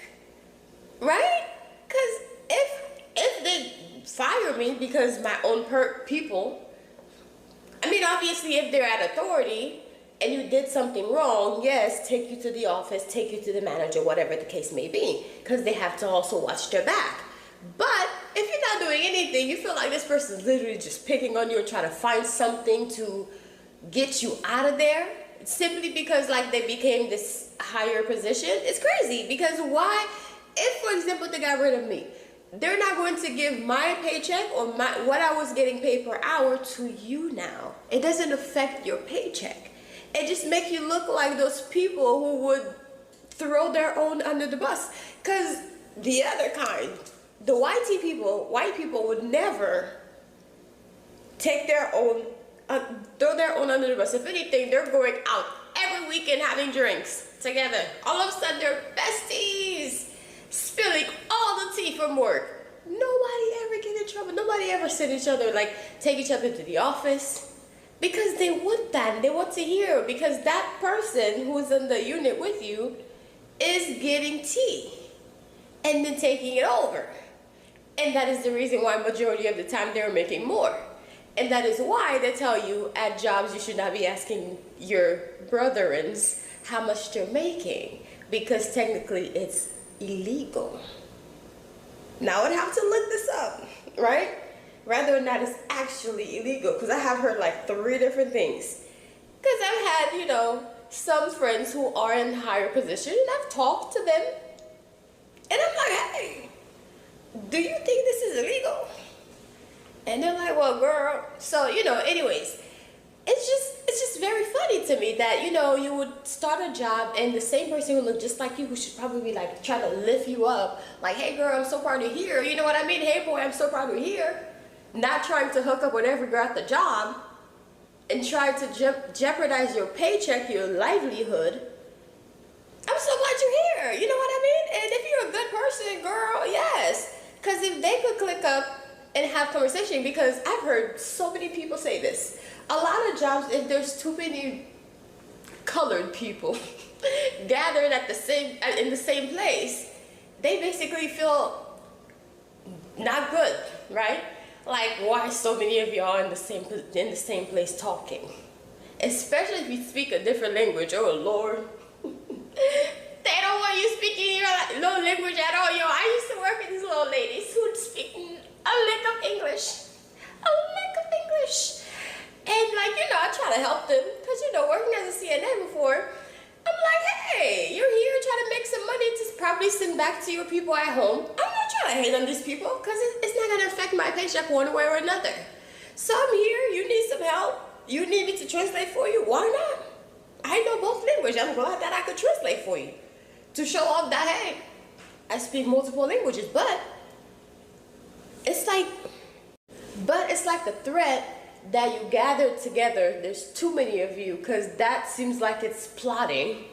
right? Because if they fire me because my own people, I mean, obviously if they're at authority and you did something wrong, yes, take you to the office, take you to the manager, whatever the case may be, because they have to also watch their back. But if you're not doing anything, you feel like this person's literally just picking on you and trying to find something to get you out of there simply because like they became this higher position. It's crazy, because why? if, for example, they got rid of me, they're not going to give my paycheck or what I was getting paid per hour to you now. It doesn't affect your paycheck. It just makes you look like those people who would throw their own under the bus. Because the other kind, the white people would never take their own, throw their own under the bus. If anything, they're going out every weekend having drinks together. All of a sudden, they're besties, spilling all the tea from work. Nobody ever get in trouble. Nobody ever send each other, like, take each other to the office. Because they want that. They want to hear. Because that person who's in the unit with you is getting tea and then taking it over. And that is the reason why majority of the time they're making more. And that is why they tell you at jobs you should not be asking your brethrens how much they're making, because technically it's illegal. Now I would have to look this up, right? Whether or not it's actually illegal, because I have heard like 3 different things. Because I've had, you know, some friends who are in higher position, and I've talked to them, and I'm like, hey, do you think this is illegal? And they're like, well, girl. So, you know, anyways, it's just very funny to me that, you know, you would start a job and the same person who looked just like you, who should probably be like trying to lift you up, like, hey girl, I'm so proud you're here. You know what I mean? Hey boy, I'm so proud you're here. Not trying to hook up with every girl at the job and try to jeopardize your paycheck, your livelihood. I'm so glad you're here. You know what I mean? And if you're a good person, girl, yes. Because if they could click up and have conversation, because I've heard so many people say this. A lot of jobs, if there's too many colored people gathered at in the same place, they basically feel not good, right? Like, why so many of y'all in the same place talking? Especially if you speak a different language. Oh Lord. They don't want you speaking your no language at all. Yo, I used to work with these little ladies who'd speak a lick of English. A lick of English. And like, you know, I try to help them. Because, you know, working as a CNN before, I'm like, hey, you're here trying to make some money to probably send back to your people at home. I'm not trying to hate on these people because it's not going to affect my paycheck one way or another. So I'm here. You need some help. You need me to translate for you. Why not? I know both languages. I'm glad that I could translate for you to show off that, hey, I speak multiple languages. But it's like the threat that you gathered together. There's too many of you, because that seems like it's plotting.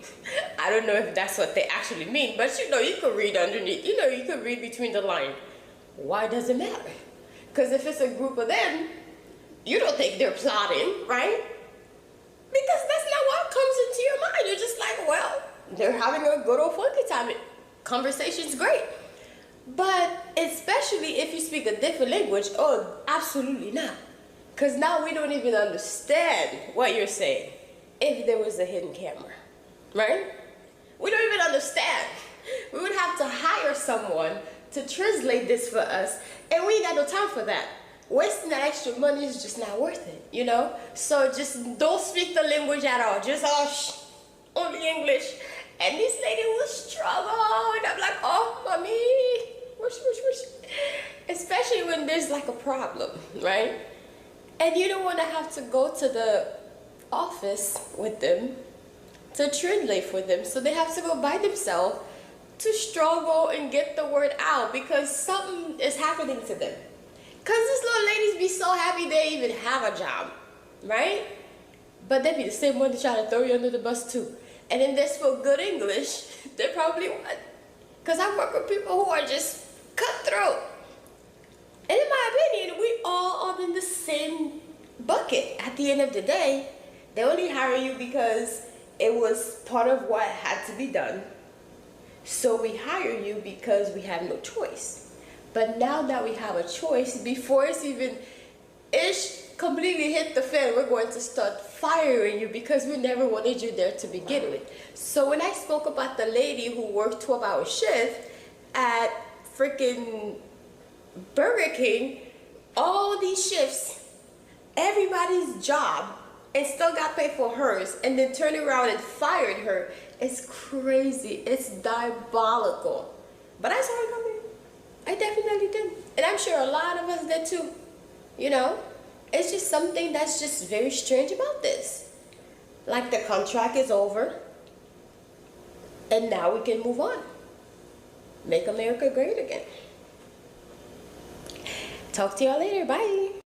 I don't know if that's what they actually mean, but you know, you could read underneath. You know, you could read between the line. Why does it matter? Because if it's a group of them, you don't think they're plotting, right? Because that's not what comes into your mind. You're just like, well, they're having a good old funky time. Conversation's great. But especially if you speak a different language, oh, absolutely not. Because now we don't even understand what you're saying if there was a hidden camera, right? We don't even understand. We would have to hire someone to translate this for us, and we ain't got no time for that. Wasting that extra money is just not worth it, you know? So just don't speak the language at all. Just only English. And this lady was struggling. I'm like, oh, mommy. Especially when there's like a problem, right? And you don't want to have to go to the office with them to translate for them. So they have to go by themselves to struggle and get the word out because something is happening to them. Because these little ladies be so happy they even have a job, right? But they be the same one to try to throw you under the bus too. And if they spoke good English, they probably would. Because I work with people who are just cutthroat. And in my opinion, we all are in the same bucket. At the end of the day, they only hire you because it was part of what had to be done. So we hire you because we have no choice. But now that we have a choice, before it's even completely hit the fan, we're going to start firing you because we never wanted you there to begin with. So when I spoke about the lady who worked 12-hour shift at freaking Burger King, all these shifts, everybody's job, and still got paid for hers, and then turned around and fired her, it's crazy. It's diabolical. But I saw it coming. I definitely did. And I'm sure a lot of us did too. You know? It's just something that's just very strange about this. Like the contract is over. And now we can move on. Make America great again. Talk to y'all later. Bye.